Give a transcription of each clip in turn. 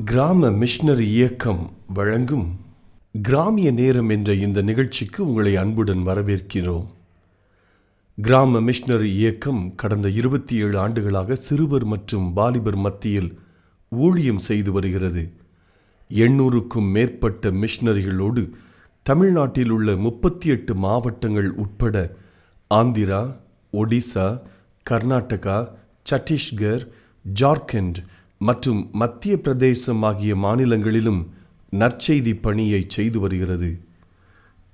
கிராம மிஷனரி இயக்கம் வழங்கும் கிராமிய நேரம் என்ற இந்த நிகழ்ச்சிக்கு உங்களை அன்புடன் வரவேற்கிறோம். கிராம மிஷனரி இயக்கம் கடந்த 27 ஆண்டுகளாக சிறுவர் மற்றும் வாலிபர் மத்தியில் ஊழியம் செய்து வருகிறது. 800க்கும் மேற்பட்ட மிஷனரிகளோடு தமிழ்நாட்டில் உள்ள 38 மாவட்டங்கள் உட்பட ஆந்திரா, ஒடிசா, கர்நாடகா, சத்தீஸ்கர், ஜார்க்கண்ட் மற்றும் மத்திய பிரதேசம் ஆகிய மாநிலங்களிலும் நற்செய்தி பணியை செய்து வருகிறது.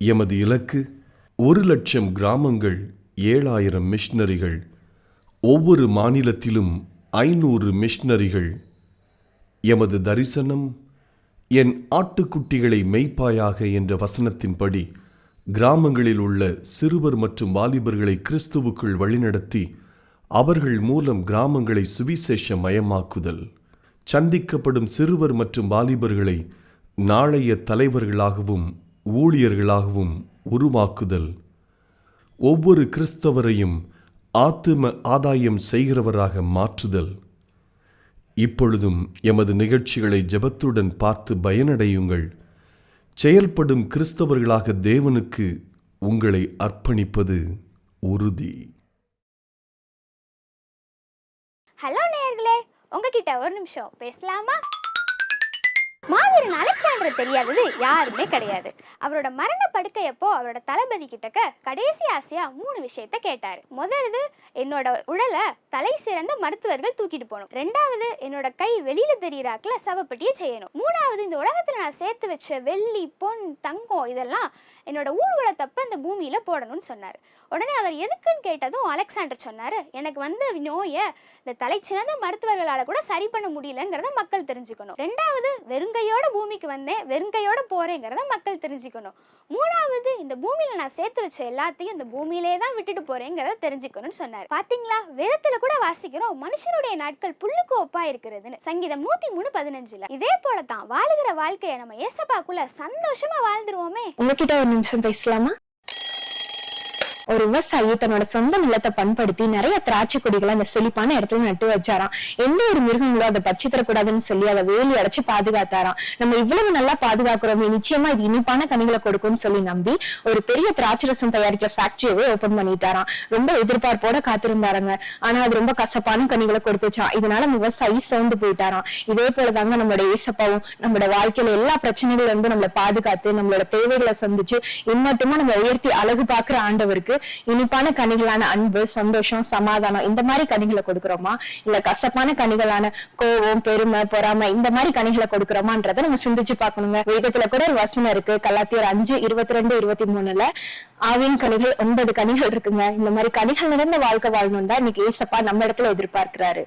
எமது இலக்கு 1,00,000 கிராமங்கள், 7,000 மிஷனரிகள், ஒவ்வொரு மாநிலத்திலும் 500 மிஷனரிகள். எமது தரிசனம் என் ஆட்டுக்குட்டிகளை மேய்ப்பாயாக என்ற வசனத்தின்படி கிராமங்களில் உள்ள சிறுவர் மற்றும் வாலிபர்களை கிறிஸ்துவுக்குள் வழிநடத்தி அவர்கள் மூலம் கிராமங்களை சுவிசேஷ மயமாக்குதல், சந்திக்கப்படும் சிறுவர் மற்றும் வாலிபர்களை நாளைய தலைவர்களாகவும் ஊழியர்களாகவும் உருவாக்குதல், ஒவ்வொரு கிறிஸ்தவரையும் ஆத்தும ஆதாயம் செய்கிறவராக மாற்றுதல். இப்பொழுதும் எமது நிகழ்ச்சிகளை ஜெபத்துடன் பார்த்து பயனடையுங்கள். செயல்படும் கிறிஸ்தவர்களாக தேவனுக்கு உங்களை அர்ப்பணிப்பது உறுதி. ஹலோ நேயர்களே, உங்ககிட்ட ஒரு நிமிஷம் பேசலாமா? மாவீரன் அலெக்சாண்டர் தெரியாதது யாருமே கிடையாது. அவரோட மரண படுக்கையப்போ அவரோட தளபதி கிட்டக்க கடைசி ஆசையா 3 விஷயத்த கேட்டாரு. முதல்ல, என்னோட உடலை தலை சிறந்த மருத்துவர்கள் தூக்கிட்டு போகணும். 2வது, என்னோட கை வெளியில தெரியறாக்குல சவப்பட்டியை செய்யணும். 3வது, இந்த உலகத்துல நான் சேர்த்து வச்ச வெள்ளி, பொன், தங்கம் இதெல்லாம் என்னோட ஊர்வலத்தப்ப இந்த பூமியில போடணும்னு சொன்னார். உடனே அவர் எதுக்குன்னு கேட்டதும் அலெக்சாண்டர் சொன்னாரு, எனக்கு வந்த நோயை இந்த தலைச்சிறந்த மருத்துவர்களால் கூட சரி பண்ண முடியலங்கிறத மக்கள் தெரிஞ்சுக்கணும். 2வது, வெறுங்கையோட பூமிக்கு வந்தேன், வெறுங்கையோட போறேங்கிறத மக்கள் தெரிஞ்சுக்கணும். 3வது, இந்த பூமியில நான் சேர்த்து வச்ச எல்லாத்தையும் இந்த பூமியிலே தான் விட்டுட்டு போறேங்கிறத தெரிஞ்சுக்கணும்னு சொன்னார். பாத்தீங்களா, வேதத்துல கூட வாசிக்கிறோம், மனுஷனுடைய நாட்கள் புல்லுக்கு ஒப்பா இருக்கிறதுன்னு. சங்கீதம் 103:15. இதே போலதான் வாழுகிற வாழ்க்கையை நம்ம ஏசப்பாக்குள்ள சந்தோஷமா வாழ்ந்துருவோமே. உங்ககிட்ட ஒரு நிமிஷம் பேசலாமா? ஒரு விவசாயி தன்னோட சொந்த நிலத்தை பண்படுத்தி நிறைய திராட்சை கொடிகளை அந்த செழிப்பான இடத்துல நட்டு வச்சாராம். எந்த ஒரு மிருகங்களோ அதை பச்சி தரக்கூடாதுன்னு சொல்லி அதை வேலி அடைச்சு பாதுகாத்தாராம். நம்ம இவ்வளவு நல்லா பாதுகாக்கிறோமே, நிச்சயமா இது இனிப்பான கனிகளை கொடுக்கும்னு சொல்லி நம்பி ஒரு பெரிய திராட்சை ரசம் தயாரிக்கிற ஃபேக்டரியவே ஓபன் பண்ணிட்டாராம். ரொம்ப எதிர்பார்ப்போட காத்திருந்தாருங்க. ஆனா அது ரொம்ப கசப்பான கனிகளை கொடுத்துச்சான். இதனால விவசாயி சோர்ந்து போயிட்டாராம். இதே போலதாங்க நம்மளோட ஏசப்பாவும் நம்மளோட வாழ்க்கையில எல்லா பிரச்சனைகள் இருந்து நம்மளை பாதுகாத்து நம்மளோட தேவைகளை சந்திச்சு இம்மட்டுமா நம்ம உயர்த்தி அழகு பாக்குற ஆண்டவருக்கு இனிப்பான கனிகளான அன்பு, சந்தோஷம், சமாதானம் இந்த மாதிரி கனிகளை கொடுக்கிறோமா, இல்ல கசப்பான கனிகளான கோபம், பெருமை, பொறாமை இந்த மாதிரி கனிகளை கொடுக்கிறோமான்றத நம்ம சிந்திச்சு பார்க்கணுங்க. வேதத்துல கூட ஒரு வசனம் இருக்கு, கலாத்தியர் 5:22-23. ஆவின் கனிகள் 9 கனிகள் இருக்குங்க. இந்த மாதிரி கனிகள் நிறைந்த வாழ்க்கை வாழணும் தான் இன்னைக்கு ஏசப்பா நம்ம இடத்துல எதிர்பார்க்கிறாரு.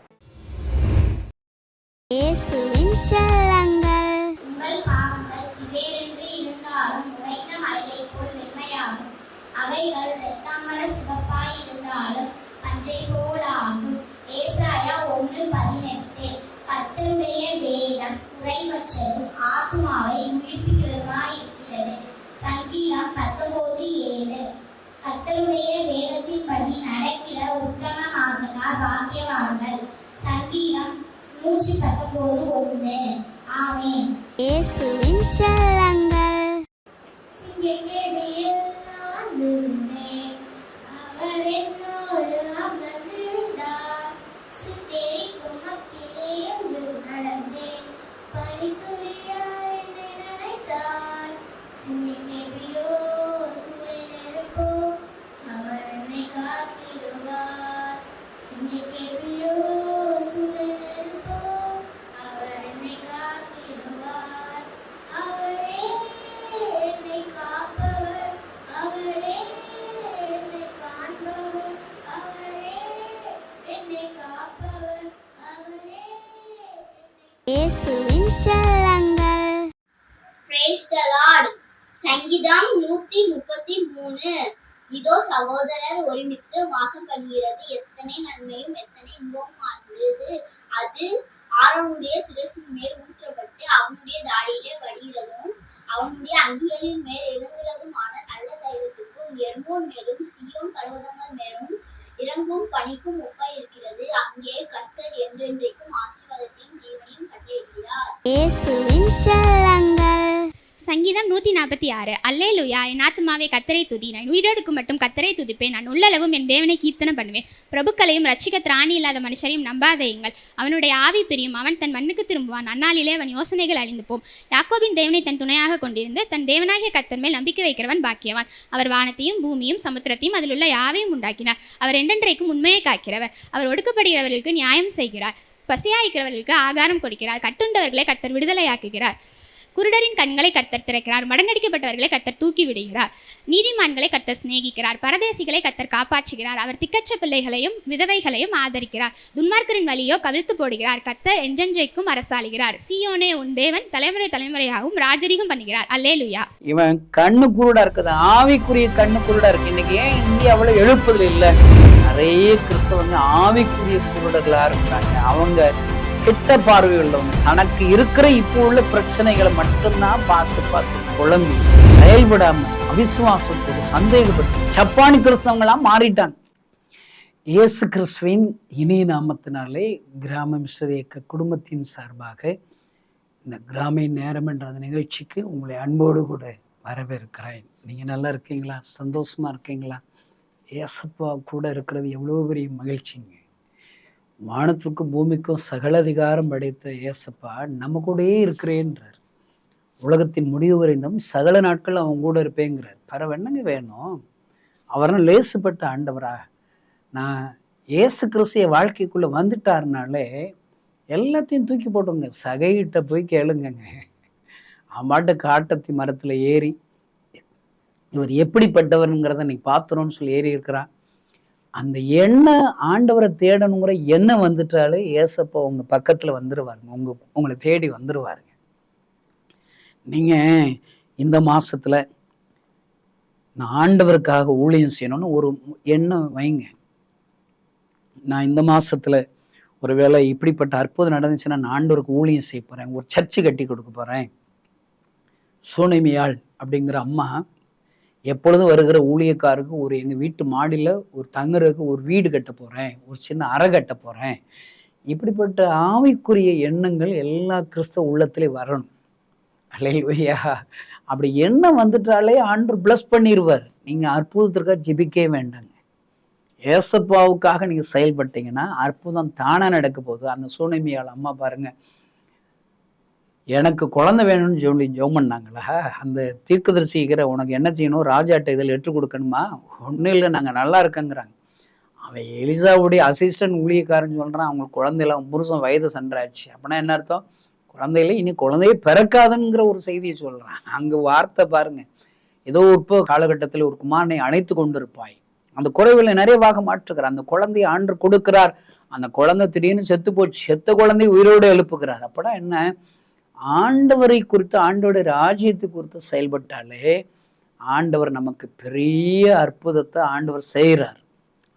அவைகள் இரத்தாம்பர சிவப்பாய் இருந்தாலும் பஞ்சை போல ஆகும். ஏசாயா 1:18. கர்த்தருடைய வேதம் குறைவற்றதும் ஆத்துமாவை உயிர்ப்பிக்கிறதுமாய் இருக்கிறது. சங்கீதம் 19:7. கர்த்தருடைய வேதத்தின்படி நடக்கிற உத்தமமானதார் பாக்கியவான்கள். சங்கீதம் 119:1. ஆமென். இயேசுவின் செல்லங்கள். சிங்கக்கேபியில் அவர் என்னோடு அமர்ந்திருந்தார். சுட்டெரிக்கும் அக்கினியில் நடந்தேன். பனித்துளியாய் என்னை நனைத்தார். சிங்கக்கேபியோ சூளை நெருப்போ அவர் என்னை காத்திடுவார். சிங்கக்கேபியோ சூளை நெருப்போ அவர் என்னை காத்திடுவார். அவரே என்னை காப்பவர், அவரே என்னை காண்பவர், அவரே என்னை காப்பவர், அவரே இயேசுவின் செல்லங்கள். Praise the Lord. சங்கீதம் 133. இதோ சகோதரர் ஒருமித்து வாசம் பண்ணுகிறது, எத்தனை நன்மையும் எத்தனை இன்பமும் ஆகிறது. அது ஆரோனுடைய சிரசின் மேல் ஊற்றப்பட்டு அவனுடைய தாடியிலே வடிகிறதும் அவனுடைய அங்கிகளின் மேல் இறங்குறதுமான நல்ல தைலத்துக்கும் எர்மோன் மேலும் சீயோன் பர்வதங்கள் மேலும் இறங்கும் பனிக்கும் ஒப்பாய் இருக்கிறது. அங்கே கர்த்தர் என்றென்றைக்கும் ஆசீர்வாதத்தையும் ஜீவனையும் கட்டளையிடுகிறார். இயேசுவின் செல்லங்கள். சங்கீதம் 146. அல்லேலூயா, என் ஆத்துமாவே கர்த்தரை துதி, நான் உயிரோடுக்கும் மட்டும் கர்த்தரை துதிப்பேன், நான் உள்ளளவும் என் தேவனை கீர்த்தனம் பண்ணுவேன். பிரபுக்களையும் ரட்சிக்க திராணி இல்லாத மனுஷரையும் நம்பாதேயுங்கள். அவனுடைய ஆவி பிரியும், அவன் தன் மண்ணுக்கு திரும்புவான், அந்நாளிலே அவன் யோசனைகள் அழிந்து போம். யாக்கோபின் தேவனை தன் துணையாக கொண்டிருந்து தன் தேவனாகிய கர்த்தர் மேல் நம்பிக்கை வைக்கிறவன் பாக்கியவான். அவர் வானத்தையும் பூமியும் சமுத்திரத்தையும் அதில் உள்ள யாவையும் உண்டாக்கினார். அவர் என்றென்றைக்கும் உண்மையை காக்கிறவர். அவர் ஒடுக்கப்படுகிறவர்களுக்கு நியாயம் செய்கிறார், பசியாய்க்கிறவர்களுக்கு ஆகாரம் கொடுக்கிறார், கட்டுண்டவர்களை கர்த்தர் விடுதலையாக்குகிறார். குருடரின் கண்களை கர்த்தர் திறக்கிறார், மடங்கடிக்கப்பட்டவர்களை கர்த்தர் தூக்கி விடுகிறார். நீதிமான்களை கர்த்தர் சிநேகிக்கிறார், பரதேசிகளை கர்த்தர் காப்பாற்றுகிறார். அவர் திக்கற்ற பிள்ளைகளையும் விதவைகளையும் ஆதரிக்கிறார். துன்மார்க்கரின் வழியோ கவிழ்த்து போடுகிறார். கர்த்தர் என்றென்றைக்கும் அரசாளுகிறார். சீயோனே, உன் தேவன் தலைமுறை தலைமுறையாகவும் ராஜரிகம் பண்ணுகிறார். அல்லேலூயா. இவன் கண்ணு குருடா இருக்குது, ஆவிக்குரிய கண்ணு குருடா இருக்கு. இன்னைக்கு ஏன் இந்தியாவுல எழுப்புதல் இல்லை? நிறைய கிறிஸ்தவங்க ஆவிக்குரிய குருடர்களா இருக்கிறாங்க. அவங்க கெட்ட பார்வை உள்ளவங்க, தனக்கு இருக்கிற இப்போ உள்ள பிரச்சனைகளை மட்டும்தான் பார்த்து குழம்பி செயல்படாம அவிசுவாசத்தோடு சந்தேகப்பட்டு ஜப்பானி கிறிஸ்தவங்களா மாறிட்டாங்க. இயேசு கிறிஸ்துவின் இனிய நாமத்தினாலே கிராம மிஸ்டர் இயக்க குடும்பத்தின் சார்பாக இந்த கிராமிய நேரம் என்ற அந்த நிகழ்ச்சிக்கு உங்களை அன்போடு கூட வரவேற்கிறேன். நீங்க நல்லா இருக்கீங்களா? சந்தோஷமா இருக்கீங்களா? ஏசப்பா கூட இருக்கிறது எவ்வளோ பெரிய மகிழ்ச்சிங்க. வானத்திற்கும் பூமிக்கும் சகல அதிகாரம் படைத்த ஏசப்பா நம்ம கூடயே இருக்கிறேன்றார். உலகத்தின் முடிவு வரைந்தும் சகல நாட்கள் அவன் கூட இருப்பேங்கிறார். பரவென்னங்க வேணும்? அவரை லேசுப்பட்ட ஆண்டவரா? நான் ஏசு கிறிஸ்துவ வாழ்க்கைக்குள்ள வந்துட்டாருனாலே எல்லாத்தையும் தூக்கி போட்டுங்க. சகைகிட்ட போய் கேளுங்கங்க. அம்மாட்ட காட்டத்தி மரத்துல ஏறி இவர் எப்படிப்பட்டவருங்கிறத நீ பார்த்துறோன்னு சொல்லி ஏறி இருக்கிறான். அந்த எண்ணெய் ஆண்டவரை தேடணுங்கிற எண்ணெய் வந்துட்டாலே ஏசப்பா உங்க பக்கத்துல வந்துருவாருங்க, உங்களை தேடி வந்துருவாருங்க. நீங்க இந்த மாசத்துல நான் ஆண்டவருக்காக ஊழியம் செய்யணும்னு ஒரு எண்ணம் வைங்க. நான் இந்த மாசத்துல ஒருவேளை இப்படிப்பட்ட அற்புதம் நடந்துச்சுன்னா நான் ஆண்டவருக்கு ஊழியம் செய்ய போறேன், ஒரு சர்ச்சு கட்டி கொடுக்க போறேன். சூனைமியாள் அப்படிங்கிற அம்மா எப்பொழுதும் வருகிற ஊழியக்காருக்கு ஒரு எங்கள் வீட்டு மாடியில் ஒரு தங்குறதுக்கு ஒரு வீடு கட்ட போகிறேன், ஒரு சின்ன அறை கட்ட போகிறேன். இப்படிப்பட்ட ஆவிக்குரிய எண்ணங்கள் எல்லா கிறிஸ்தவ உள்ளத்துலேயும் வரணும். அல்லேலூயா. அப்படி எண்ணம் வந்துட்டாலே ஆண்டவர் பிளஸ் பண்ணிடுவார். நீங்கள் அற்புதத்திற்காக ஜெபிக்கவே வேண்டாங்க. ஏசப்பாவுக்காக நீங்கள் செயல்பட்டீங்கன்னா அற்புதம் தானாக நடக்க போகுது. அந்த சூனைமியாள் அம்மா பாருங்க, எனக்கு குழந்தை வேணும்னு ஜெபம் பண்ணாங்களா? அந்த தீர்க்கதரிசிக்கிற உனக்கு என்ன செய்யணும், ராஜாட்ட இதில் லெட்ரு கொடுக்கணுமா? ஒன்றும் இல்லை, நாங்கள் நல்லா இருக்கங்கிறாங்க. அவன் எலிசாவுடைய அசிஸ்டன்ட் ஊழியக்காரன்னு சொல்கிறான், அவங்களுக்கு குழந்தையெல்லாம் புருஷன் வயது சென்றாச்சு. அப்படின்னா என்ன அர்த்தம்? குழந்தையில இனி குழந்தையே பிறக்காதுங்கிற ஒரு செய்தியை சொல்கிறான். அங்கே வார்த்தை பாருங்க, ஏதோ இப்போ காலகட்டத்தில் ஒரு குமாரனை அணைத்து கொண்டு இருப்பாய், அந்த குறைவுகளை நிறைவாக மாற்றுகிறார். அந்த குழந்தையை ஆண்டு கொடுக்கிறார். அந்த குழந்தை திடீர்னு செத்து போச்சு, செத்த குழந்தைய உயிரோடு எழுப்புகிறார். அப்படின்னா என்ன? ஆண்டவரை குறித்து, ஆண்டவருடைய ராஜ்யத்தை குறித்து செயல்பட்டாலே ஆண்டவர் நமக்கு பெரிய அற்புதத்தை ஆண்டவர் செய்கிறார்.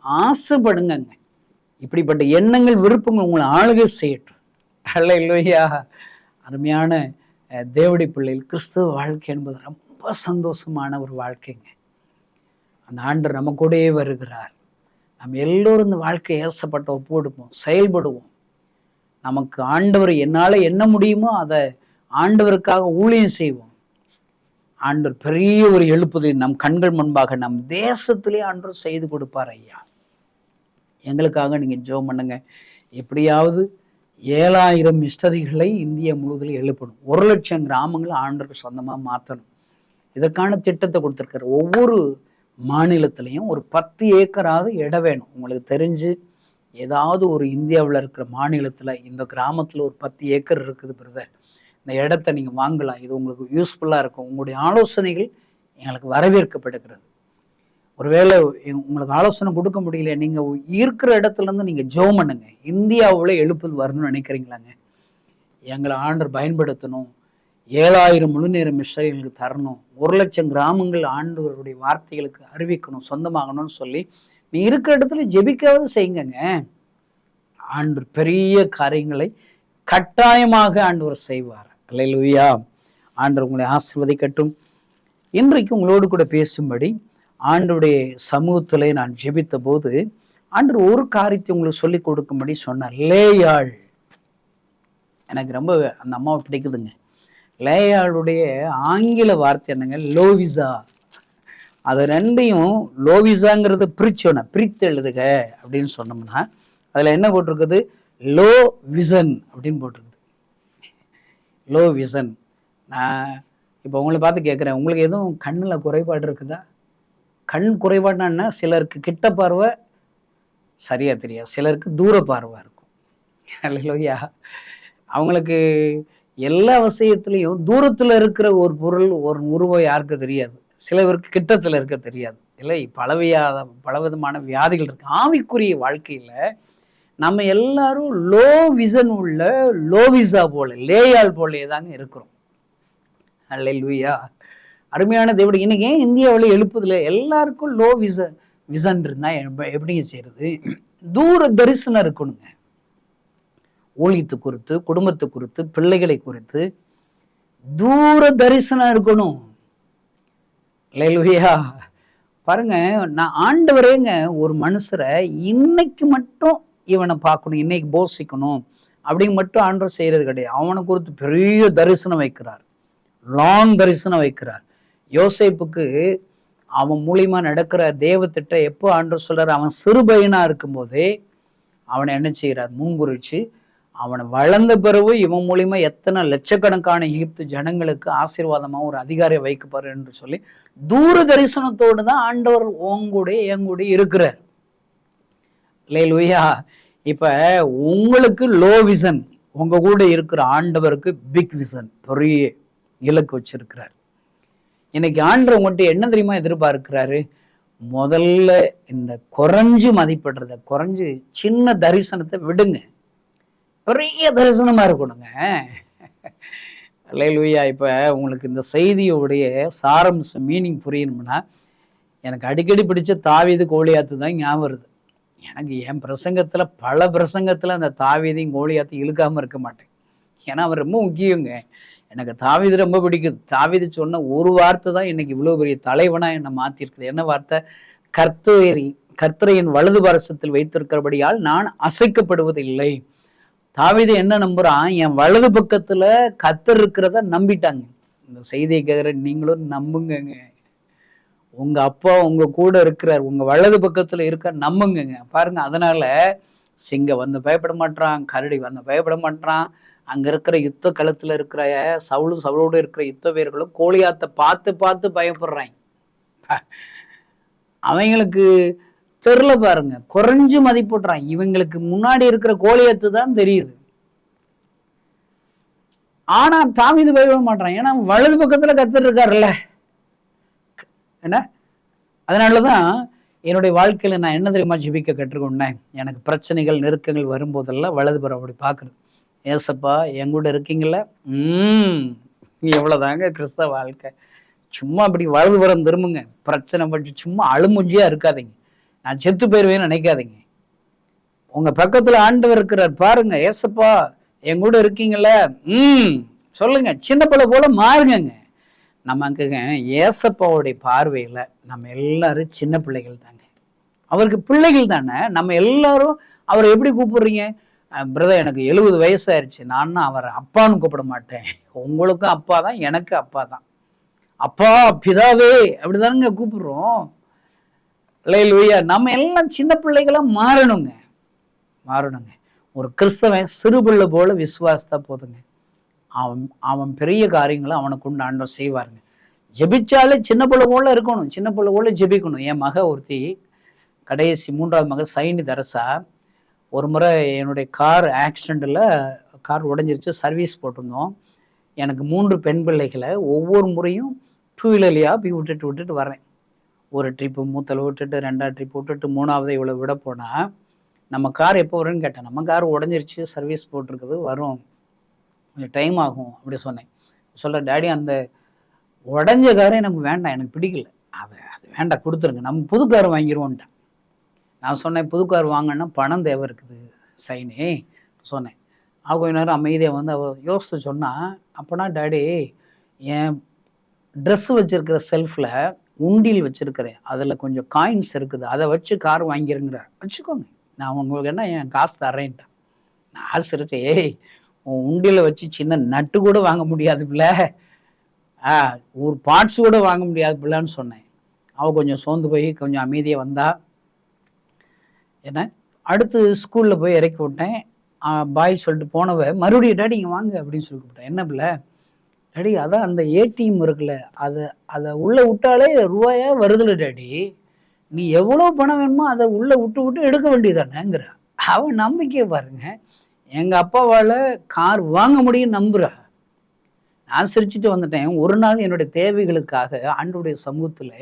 ஆசைப்படுங்கங்க. இப்படிப்பட்ட எண்ணங்கள் விருப்பங்கள் உங்களை ஆளுகை செய்யட்டும். அல்லேலூயா. அருமையான தேவடி பிள்ளைகள், கிறிஸ்துவ வாழ்க்கை என்பது ரொம்ப சந்தோஷமான ஒரு வாழ்க்கைங்க. அந்த ஆண்டவர் நம்ம கூடயே வருகிறார். நம்ம எல்லோரும் இந்த வாழ்க்கையை ஏசப்பட்ட ஒப்பு கொடுப்போம், செயல்படுவோம். நமக்கு ஆண்டவர் என்னால் என்ன முடியுமோ அதை ஆண்டவருக்காக ஊழியம் செய்வோம். ஆண்டவர் பெரிய ஒரு எழுப்புதலை நம் கண்கள் முன்பாக நம் தேசத்திலே ஆண்டவர் செய்து கொடுப்பார். ஐயா, எங்களுக்காக நீங்கள் ஜெபம் பண்ணுங்க. எப்படியாவது 7000 மிஸ்டரிகளை இந்தியா முழுவதில் எழுப்பணும். 1,00,000 கிராமங்களை ஆண்டவருக்கு சொந்தமாக மாற்றணும். இதற்கான திட்டத்தை கொடுத்துருக்காரு. ஒவ்வொரு மாநிலத்திலையும் ஒரு 10 ஏக்கராவது இடம் வேணும். உங்களுக்கு தெரிஞ்சு ஏதாவது ஒரு இந்தியாவில் இருக்கிற மாநிலத்தில் இந்த கிராமத்தில் ஒரு 10 ஏக்கர் இருக்குது பிரதர், இந்த இடத்த நீங்கள் வாங்கலாம், இது உங்களுக்கு யூஸ்ஃபுல்லாக இருக்கும். உங்களுடைய ஆலோசனைகள் எங்களுக்கு வரவேற்கப்படுகிறது. ஒருவேளை உங்களுக்கு ஆலோசனை கொடுக்க முடியல, நீங்கள் இருக்கிற இடத்துலேருந்து நீங்கள் ஜெபம் பண்ணுங்க. இந்தியாவில் எழுப்புதல் வரணும்னு நினைக்கிறீங்களாங்க? எங்களை ஆண்டவர் பயன்படுத்தணும், 7000 முழுநேர மிஷனரிகளுக்கு தரணும், 1,00,000 கிராமங்கள் ஆண்டவருடைய வார்த்தைகளுக்கு அறிவிக்கணும், சொந்தமாகணும்னு சொல்லி நீ இருக்கிற இடத்துல ஜெபிக்காவது செய்யுங்க. ஆண்டவர் பெரிய காரியங்களை கட்டாயமாக ஆண்டவர் செய்வார். அல்லேலூயா. ஆண்டவர் உங்களை ஆசீர்வதிக்கட்டும். இன்றைக்கு உங்களோடு கூட பேசும்படி ஆண்டவருடைய சமூகத்திலே நான் ஜெபித்த போது ஆண்டவர் ஒரு காரியத்தை உங்களுக்கு சொல்லிக் கொடுக்கும்படி சொன்னார். லேயாள், எனக்கு ரொம்ப அந்த அம்மாவை பிடிக்குதுங்க. லேயாளுடைய ஆங்கில வார்த்தை என்னங்க? லோவிசா. அது ரெண்டையும் லோவிசாங்கிறது பிரித்து எழுதுக அப்படின்னு சொன்னோம்னா அதில் என்ன போட்டிருக்குது? லோ விசன் அப்படின்னு போட்டிருக்குது. Low vision. நான் இப்போ உங்களை பார்த்து கேட்குறேன், உங்களுக்கு எதுவும் கண்ணில் குறைபாடு இருக்குதா? கண் குறைபாடுனா என்ன? சிலருக்கு கிட்ட பார்வை சரியாக தெரியாது, சிலருக்கு தூர பார்வை இருக்கும். அல்லேலூயா. அவங்களுக்கு எல்லா விஷயத்துலையும் தூரத்தில் இருக்கிற ஒரு பொருள், ஒரு உருவம் யாருக்கு தெரியாது, சிலருக்கு கிட்டத்தில் இருக்க தெரியாது. இல்லை, பலவிதமான வியாதிகள் இருக்கு. ஆவிக்குரிய வாழ்க்கையில் நம்ம எல்லாரும் லோ விசன் உள்ள லோவிசா போல, லேயாள் போலே தாங்க இருக்கிறோம். அல்லேலூயா. அருமையான தேவனுடைய இன்னைக்கு ஏன் இந்தியாவில் எழுப்புதில்லை? எல்லாருக்கும் லோ விசன் இருந்தால் எப்படிங்க செய்யறது? தூர தரிசனம் இருக்கணுங்க. ஊழியத்தை குறித்து, குடும்பத்தை குறித்து, பிள்ளைகளை குறித்து தூர தரிசனம் இருக்கணும். அல்லேலூயா. பாருங்க, நான் ஆண்டவரேங்க ஒரு மனுஷரை இன்னைக்கு மட்டும் இவனை பார்க்கணும், இன்னைக்கு போஷிக்கணும் அப்படிங்க மட்டும் ஆண்டவர் செய்யறது கிடையாது. அவனை குறித்து பெரிய தரிசனம் வைக்கிறார், லாங் தரிசனம் வைக்கிறார். யோசேப்புக்கு அவன் மூலியமா நடக்கிற தேவத்திட்ட எப்போ ஆண்டவர் சொல்றாரு? அவன் சிறு பையனா இருக்கும்போதே அவனை என்ன செய்யறார்? முன்குறிச்சு அவனை வளர்ந்த பிறகு இவன் மூலியமா எத்தனை லட்சக்கணக்கான எகிப்து ஜனங்களுக்கு ஆசீர்வாதமா ஒரு அதிகாரியை வைக்கப்பாரு என்று சொல்லி தூர தரிசனத்தோடு தான் ஆண்டவர் எங்கூட இருக்கிறார். அல்லேலூயா. இப்ப உங்களுக்கு லோ விசன், உங்க கூட இருக்கிற ஆண்டவருக்கு பிக் விசன், பெரிய இலக்கு வச்சிருக்கிறார். இன்னைக்கு ஆண்டவர் உங்கள்கிட்ட என்ன தெரியுமா எதிர்பார்க்கிறாரு? முதல்ல இந்த குறைஞ்சு மதிப்பிடுறத குறைஞ்சு சின்ன தரிசனத்தை விடுங்க, பெரிய தரிசனமா இருக்கணுங்க. அல்லேலூயா. இப்ப உங்களுக்கு இந்த செய்தியோடைய சாரம்சம் மீனிங் புரியணும்னா, எனக்கு அடிக்கடி பிடிச்ச தாவீது கோலியாத்து தான் ஞாபகம் வருது. எனக்கு என் பிரசங்கத்துல பல பிரசங்கத்துல அந்த தாவீதையும் கோலியாத்தையும் இழுக்காம இருக்க மாட்டேன். ஏன்னா அவர் ரொம்ப முக்கியங்க. எனக்கு தாவீது ரொம்ப பிடிக்குது. தாவீது சொன்ன ஒரு வார்த்தை தான் இன்னைக்கு இவ்வளவு பெரிய தலைவனா என்னை மாத்திருக்குது. என்ன வார்த்தை? கர்த்தரையின் வலது பாரசத்தில் வைத்திருக்கிறபடியால் நான் அசைக்கப்படுவது இல்லை. தாவீது என்ன நம்புறான்? என் வலது பக்கத்துல கர்த்தர் இருக்கிறத நம்பிட்டாங்க. இந்த செய்தியை கேட்குற நீங்களும் நம்புங்கங்க. உங்க அப்பா உங்க கூட இருக்கிறார், உங்க வலது பக்கத்துல இருக்க நம்புங்கங்க. பாருங்க, அதனால சிங்கம் வந்து பயப்பட மாட்டான், கரடி வந்து பயப்பட மாட்டான். அங்க இருக்கிற யுத்த களத்துல இருக்கிற சவுளோடு இருக்கிற யுத்த வீரர்களும் கோலியாத்தை பார்த்து பார்த்து பயப்படுறாங்க. அவங்களுக்கு தெரியல பாருங்க, குறைஞ்சு மதிப்பிடுறாங்க. இவங்களுக்கு முன்னாடி இருக்கிற கோலியாத்து தான் தெரியுது. ஆனா தாவீது பயப்பட மாட்டான், ஏன்னா வலது பக்கத்துல கர்த்தர் இருக்காருல்ல. என்ன? அதனாலதான் என்னுடைய வாழ்க்கையில நான் என்ன தெரியுமா ஜெபிக்க கற்றுக்கொண்டேன்? எனக்கு பிரச்சனைகள் நெருக்கங்கள் வரும்போதெல்லாம் வலது புறம் அப்படி பாக்குறது. ஏசப்பா என் கூட இருக்கீங்கள, எவ்வளவுதாங்க கிறிஸ்தவ வாழ்க்கை. சும்மா அப்படி வலது புறம் திரும்புங்க. பிரச்சனை பற்றி சும்மா அழுமுஞ்சியா இருக்காதீங்க. நான் செத்து போயிருவேன்னு நினைக்காதீங்க. உங்க பக்கத்துல ஆண்டவர் இருக்கிறார் பாருங்க. ஏசப்பா என் கூட இருக்கீங்கள, சொல்லுங்க. சின்ன பிள்ளை போல மாறுங்க. நமக்குங்க ஏசப்பாவுடைய பார்வையில நம்ம எல்லாரும் சின்ன பிள்ளைகள் தாங்க. அவருக்கு பிள்ளைகள் தானே. நம்ம எல்லாரும் அவரை எப்படி கூப்பிடுறீங்க? பிரதர் எனக்கு 70 வயசாயிருச்சு, நான் அவரை அப்பான்னு கூப்பிட மாட்டேன். உங்களுக்கும் அப்பா தான், எனக்கு அப்பா தான். அப்பா பிதாவே அப்படிதானுங்க கூப்பிடுறோம். அல்லேலூயா. நம்ம எல்லாம் சின்ன பிள்ளைகளா மாறணுங்க. ஒரு கிறிஸ்தவன் சிறு பிள்ளை போல விசுவாசத்தா போதுங்க. அவன் பெரிய காரியங்களை அவனுக்கு உண்டு ஆண்டவர் செய்வாருங்க. ஜெபிச்சாலே சின்ன பிள்ளை போல இருக்கணும், சின்ன பிள்ளை போல ஜெபிக்கணும். என் மக ஒருத்தி, கடைசி 3வது மக சைனி தரசா, ஒரு முறை என்னுடைய கார் ஆக்சிடெண்ட்டில் கார் உடஞ்சிருச்சு, சர்வீஸ் போட்டிருந்தோம். எனக்கு 3 பெண் பிள்ளைகளை ஒவ்வொரு முறையும் 2 வீலர்லையாக போய் விட்டுட்டு வரேன். ஒரு ட்ரிப்பு மூத்தலை விட்டுட்டு, 2வது ட்ரிப் விட்டுட்டு, 3வது இவ்வளோ விட போனால் நம்ம கார் எப்போ வரும்னு கேட்டேன். நம்ம கார் உடஞ்சிருச்சு, சர்வீஸ் போட்டிருக்குது, வரும், கொஞ்சம் டைம் ஆகும் அப்படி சொன்னேன். சொல்கிற டேடி அந்த உடஞ்ச காரே நமக்கு வேண்டாம், எனக்கு பிடிக்கல, அது வேண்டாம், கொடுத்துருங்க, நம்ம புது கார் வாங்கிடுவோன்ட்டேன். நான் சொன்னேன், புது கார் வாங்கினா பணம் தேவை இருக்குது சைனே சொன்னேன். அவள் கொஞ்ச நேரம் அமைதியாக வந்து அவள் யோசித்து சொன்னால், அப்போனா டேடி என் ட்ரெஸ்ஸு வச்சுருக்கிற செல்ஃபில் உண்டியில் வச்சுருக்கிறேன், அதில் கொஞ்சம் காயின்ஸ் இருக்குது, அதை வச்சு கார் வாங்கிருங்கிற, வச்சுக்கோங்க, நான் உங்களுக்கு என்ன என் காசு தரேன்ட்டேன். நான் சிரிச்சேன், ஏய் உன் உண்டியில் வச்சு சின்ன நட்டு கூட வாங்க முடியாது பிள்ளை, ஒரு பார்ட்ஸ் கூட வாங்க முடியாது பிள்ளைன்னு சொன்னேன். அவள் கொஞ்சம் சோர்ந்து போய் கொஞ்சம் அமைதியாக வந்தா. ஏன்னா அடுத்து ஸ்கூலில் போய் இறக்கி விட்டேன். பாய் சொல்லிட்டு போனவ மறுபடியும் டாடி இங்கே வாங்க அப்படின்னு சொல்லி கூப்பிட்டேன். என்ன பிள்ளை? டாடி அதான் அந்த ஏடிஎம் இருக்குல்ல, அதை உள்ளே விட்டாலே ரூபாயா வருதுல்ல டாடி, நீ எவ்வளோ பணம் வேணுமோ அதை உள்ளே விட்டு எடுக்க வேண்டியதானேங்கிற. அவன் நம்பிக்கையை பாருங்க. எங்கள் அப்பாவால் கார் வாங்க முடியும் நம்புறா. நான் சிரிச்சுட்டு வந்துட்டேன். ஒரு நாள் என்னுடைய தேவைகளுக்காக ஆண்டவருடைய சமூகத்தில்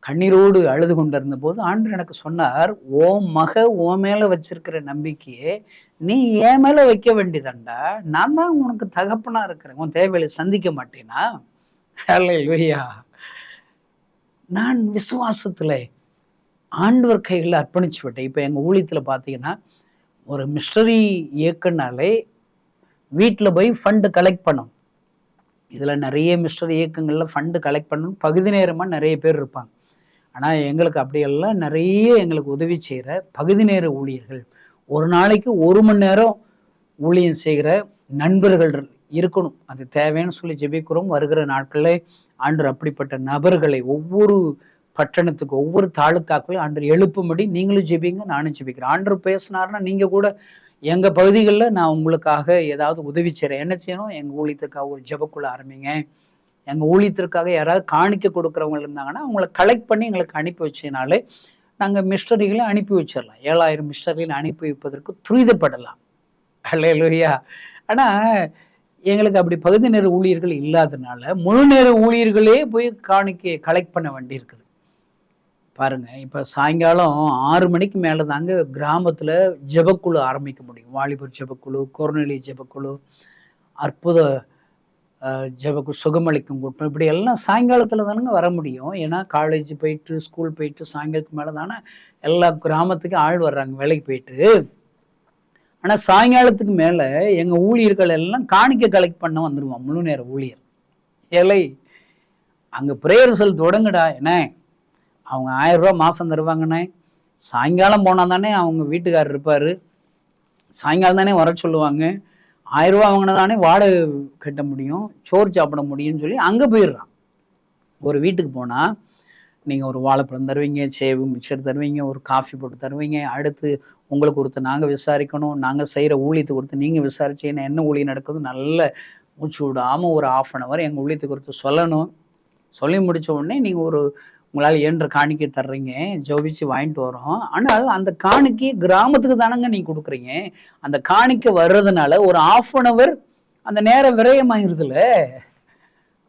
கண்ணீரோடு அழுது கொண்டிருந்த போது ஆண்டவர் எனக்கு சொன்னார், ஓ மக ஓ மேலே வச்சிருக்கிற நம்பிக்கையே நீ என் மேலே வைக்க வேண்டியதாண்டா. நான் தான் உனக்கு தகப்பனா இருக்கிறேன். உன் தேவைகளை சந்திக்க மாட்டேனா? ஹல்லேலூயா. நான் விசுவாசத்தில் ஆண்டவர் கைகளில் அர்ப்பணிச்சு விட்டேன். இப்போ எங்கள் ஊழியத்தில் பார்த்தீங்கன்னா ஒரு மிஸ்டரி இயக்கனாலே வீட்டில் போய் ஃபண்டு கலெக்ட் பண்ணும். இதில் நிறைய மிஸ்டரி இயக்கங்களில் ஃபண்டு கலெக்ட் பண்ணணும், பகுதி நேரமாக நிறைய பேர் இருப்பாங்க. ஆனால் எங்களுக்கு அப்படியெல்லாம் நிறைய எங்களுக்கு உதவி செய்கிற பகுதி நேர ஊழியர்கள், ஒரு நாளைக்கு 1 மணி நேரம் ஊழியம் செய்கிற நண்பர்கள் இருக்கணும். அது தேவைன்னு சொல்லி ஜெபிக்கிறோம். வருகிற நாட்களில் ஆண்டவர் அப்படிப்பட்ட நபர்களை ஒவ்வொரு பட்டணத்துக்கு ஒவ்வொரு தாலுக்காக்குள்ளையும் ஆண்டவர் எழுப்பும்படி நீங்களும் ஜெபிங்க, நானும் ஜெபிக்கிறேன். ஆண்டவர் பேசினார்னா நீங்கள் கூட எங்கள் பகுதிகளில் நான் உங்களுக்காக ஏதாவது உதவி செய்கிறேன். என்ன செய்யணும்? எங்கள் ஊழியத்துக்காக ஒரு ஜெபக்குள்ள ஆரம்பிங்க. எங்கள் ஊழியத்திற்காக யாராவது காணிக்க கொடுக்குறவங்க இருந்தாங்கன்னா அவங்கள கலெக்ட் பண்ணி எங்களுக்கு அனுப்பி வச்சதுனாலே நாங்கள் மிஸ்டரிகளை அனுப்பி வச்சிடலாம். 7000 மிஸ்டரிகளை அனுப்பி வைப்பதற்கு துரிதப்படலாம். ஹல்லேலூயா. ஆனால் எங்களுக்கு அப்படி பகுதி நேர ஊழியர்கள் இல்லாதனால முழு நேர ஊழியர்களே போய் காணிக்க கலெக்ட் பண்ண வேண்டி இருக்குது. பாருங்க, இப்போ சாயங்காலம் 6 மணிக்கு மேலே தாங்க கிராமத்தில் ஜெபக்குழு ஆரம்பிக்க முடியும். வாலிபர் ஜெபக்குழு, கொர்நேலி ஜெபக்குழு, அற்புத ஜெபக்குழு, சுகமளிக்கும் கூட்டம், இப்படி எல்லாம் சாயங்காலத்தில் தானுங்க வர முடியும். ஏன்னா காலேஜ் போயிட்டு ஸ்கூல் போயிட்டு சாயங்காலத்துக்கு மேலே தானே எல்லா கிராமத்துக்கும் ஆள் வர்றாங்க வேலைக்கு போயிட்டு. ஆனால் சாயங்காலத்துக்கு மேலே எங்கள் ஊழியர்கள் எல்லாம் காணிக்க கலெக்ட் பண்ண வந்துடுவான் முழு நேர ஊழியர். ஏலை அங்கே ப்ரேயர் செல் தொடங்குடா. என்ன அவங்க 1000 ரூபா மாதம் தருவாங்கண்ணே. சாயங்காலம் போனால் தானே அவங்க வீட்டுக்காரர் இருப்பார், சாயங்காலம் தானே வர சொல்லுவாங்க. 1000 ரூபா வாங்கினா தானே வாடகை கட்ட முடியும், சோறு சாப்பிட முடியும்னு சொல்லி அங்கே போயிடுறான். ஒரு வீட்டுக்கு போனால் நீங்கள் ஒரு வாழைப்பழம் தருவீங்க, சேவு மிக்சர் தருவீங்க, ஒரு காஃபி போட்டு தருவீங்க. அடுத்து உங்களுக்கு ஒருத்தர் நாங்கள் விசாரிக்கணும், நாங்கள் செய்கிற ஊழியத்துக்கு ஒருத்தர் நீங்கள் விசாரிச்சீங்கன்னா என்ன ஊழியம் நடக்குது நல்ல மூச்சு விடாமல் ஒரு 1/2 hour எங்கள் ஊழியத்துக்கு ஒருத்தர் சொல்லணும். சொல்லி முடித்த உடனே நீங்கள் உங்களால் இயன்ற காணிக்கை தர்றீங்க, ஜோபிச்சு வாங்கிட்டு வரோம். ஆனால் அந்த காணிக்கை கிராமத்துக்கு தானங்க நீங்கள் கொடுக்குறீங்க. அந்த காணிக்கை வர்றதுனால ஒரு 1/2 hour அந்த நேரம் விரயமாயிருதுல.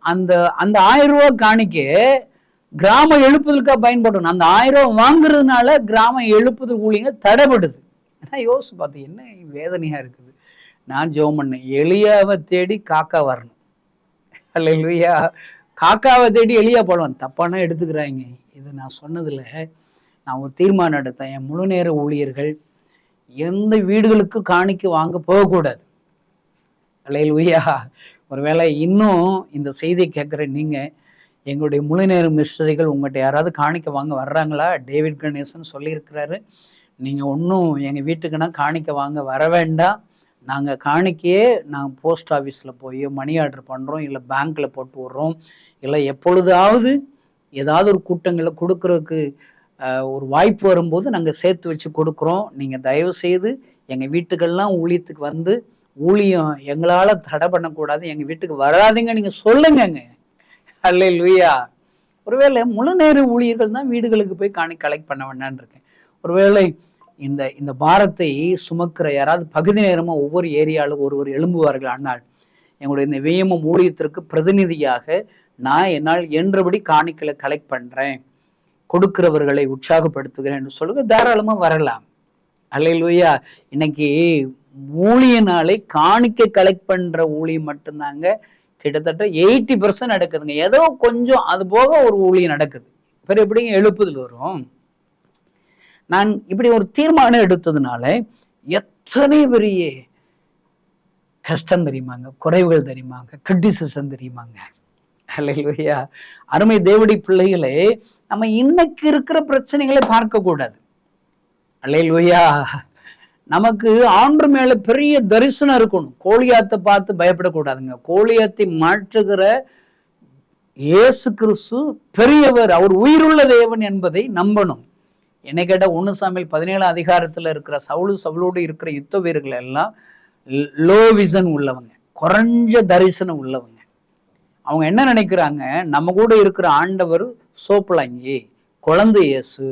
அந்த 1000 ரூபா காணிக்கை கிராமம் எழுப்புதலுக்காக பயன்படணும். அந்த 1000 ரூபா வாங்குறதுனால கிராமம் எழுப்புதல் ஊழியங்கள் தடைபடுது. நான் யோசிச்சு பார்த்தேன், என்ன வேதனையாக இருக்குது. நான் ஜெபம் பண்ணேன், எலியாவை தேடி காக்கா வரணும். அல்லேலூயா. காக்காவை தேடி எலியா போடுவான், தப்பானா எடுத்துக்கிறாங்க. இது நான் சொன்னதில் நான் ஒரு தீர்மானம் எடுத்தேன். என் முழு நேர ஊழியர்கள் எந்த வீடுகளுக்கு காணிக்க வாங்க போகக்கூடாது. அல்லேலூயா. ஒருவேளை இன்னும் இந்த செய்தியை கேட்குற நீங்கள், எங்களுடைய முழு நேர மிஸ்டரிகள் உங்கள்கிட்ட யாராவது காணிக்க வாங்க வர்றாங்களா? டேவிட் கணேசன் சொல்லியிருக்கிறாரு, நீங்கள் ஒன்றும் எங்கள் வீட்டுக்குன்னா காணிக்க வாங்க வர வேண்டாம். நாங்கள் காணிக்கையே நாங்கள் போஸ்ட் ஆஃபீஸில் போய் மணி ஆர்டர் பண்ணுறோம், இல்லை பேங்க்கில் போட்டு விட்றோம், இல்லை எப்பொழுதாவது ஏதாவது ஒரு கூட்டங்களில் கொடுக்குறதுக்கு ஒரு வாய்ப்பு வரும்போது நாங்கள் சேர்த்து வச்சு கொடுக்குறோம். நீங்கள் தயவு செய்து எங்கள் வீட்டுக்கெல்லாம் ஊழியத்துக்கு வந்து ஊழியம் எங்களால் தடை பண்ணக்கூடாது, எங்கள் வீட்டுக்கு வராதிங்க நீங்கள் சொல்லுங்கங்க. அல்லேலூயா. ஒருவேளை முழு நேர ஊழியர்கள் தான் வீடுகளுக்கு போய் கலெக்ட் பண்ண வேண்டான்னு இருக்கேன். ஒருவேளை இந்த பாரத்தை சுமக்கிற யாராவது பகுதி நேரமாக ஒவ்வொரு ஏரியாவில் ஒருவர் எழும்புவார்கள். ஆனால் எங்களுடைய இந்த வியமம் ஊழியத்திற்கு பிரதிநிதியாக நான் என்னால் என்றபடி காணிக்கலை கலெக்ட் பண்ணுறேன், கொடுக்கிறவர்களை உற்சாகப்படுத்துகிறேன் என்று சொல்லுங்க, தாராளமாக வரலாம். அல்லேலூயா. இன்னைக்கு ஊழியனாலே காணிக்கை கலெக்ட் பண்ணுற ஊழியம் மட்டும்தாங்க கிட்டத்தட்ட 80% நடக்குதுங்க. ஏதோ கொஞ்சம் அது போக ஒரு ஊழியம் நடக்குது. பிறகு எப்படிங்க எழுப்புதல் வரும்? நான் இப்படி ஒரு தீர்மானம் எடுத்ததுனால எத்தனை பெரிய கஷ்டம் தெரியுமாங்க, குறைவுகள் தெரியுமாங்க, கிரிட்டிசிசம் தெரியுமாங்க. அல்லேலூயா. அருமை தேவனுடைய பிள்ளைகளே, நம்ம இன்னைக்கு இருக்கிற பிரச்சனைகளை பார்க்க கூடாது. அல்லேலூயா. நமக்கு ஆண்டு மேல பெரிய தரிசனம் இருக்கணும். கோலியாத்தை பார்த்து பயப்படக்கூடாதுங்க. கோலியாத்தை மாற்றுகிற இயேசு கிறிஸ்து பெரியவர், அவர் உயிருள்ள தேவன் என்பதை நம்பணும். என்ன கேட்டா 1 சாமுவேல் 17 அதிகாரத்துல இருக்கிற சவுலோடு இருக்கிற யுத்த வீரர்கள் எல்லாம் லோ விஷன் உள்ளவங்க, குறைஞ்ச தரிசனம் உள்ளவங்க. அவங்க என்ன நினைக்கிறாங்க, நம்ம கூட இருக்கிற ஆண்டவர் சோப்பலாங்கி குழந்தை இயேசு,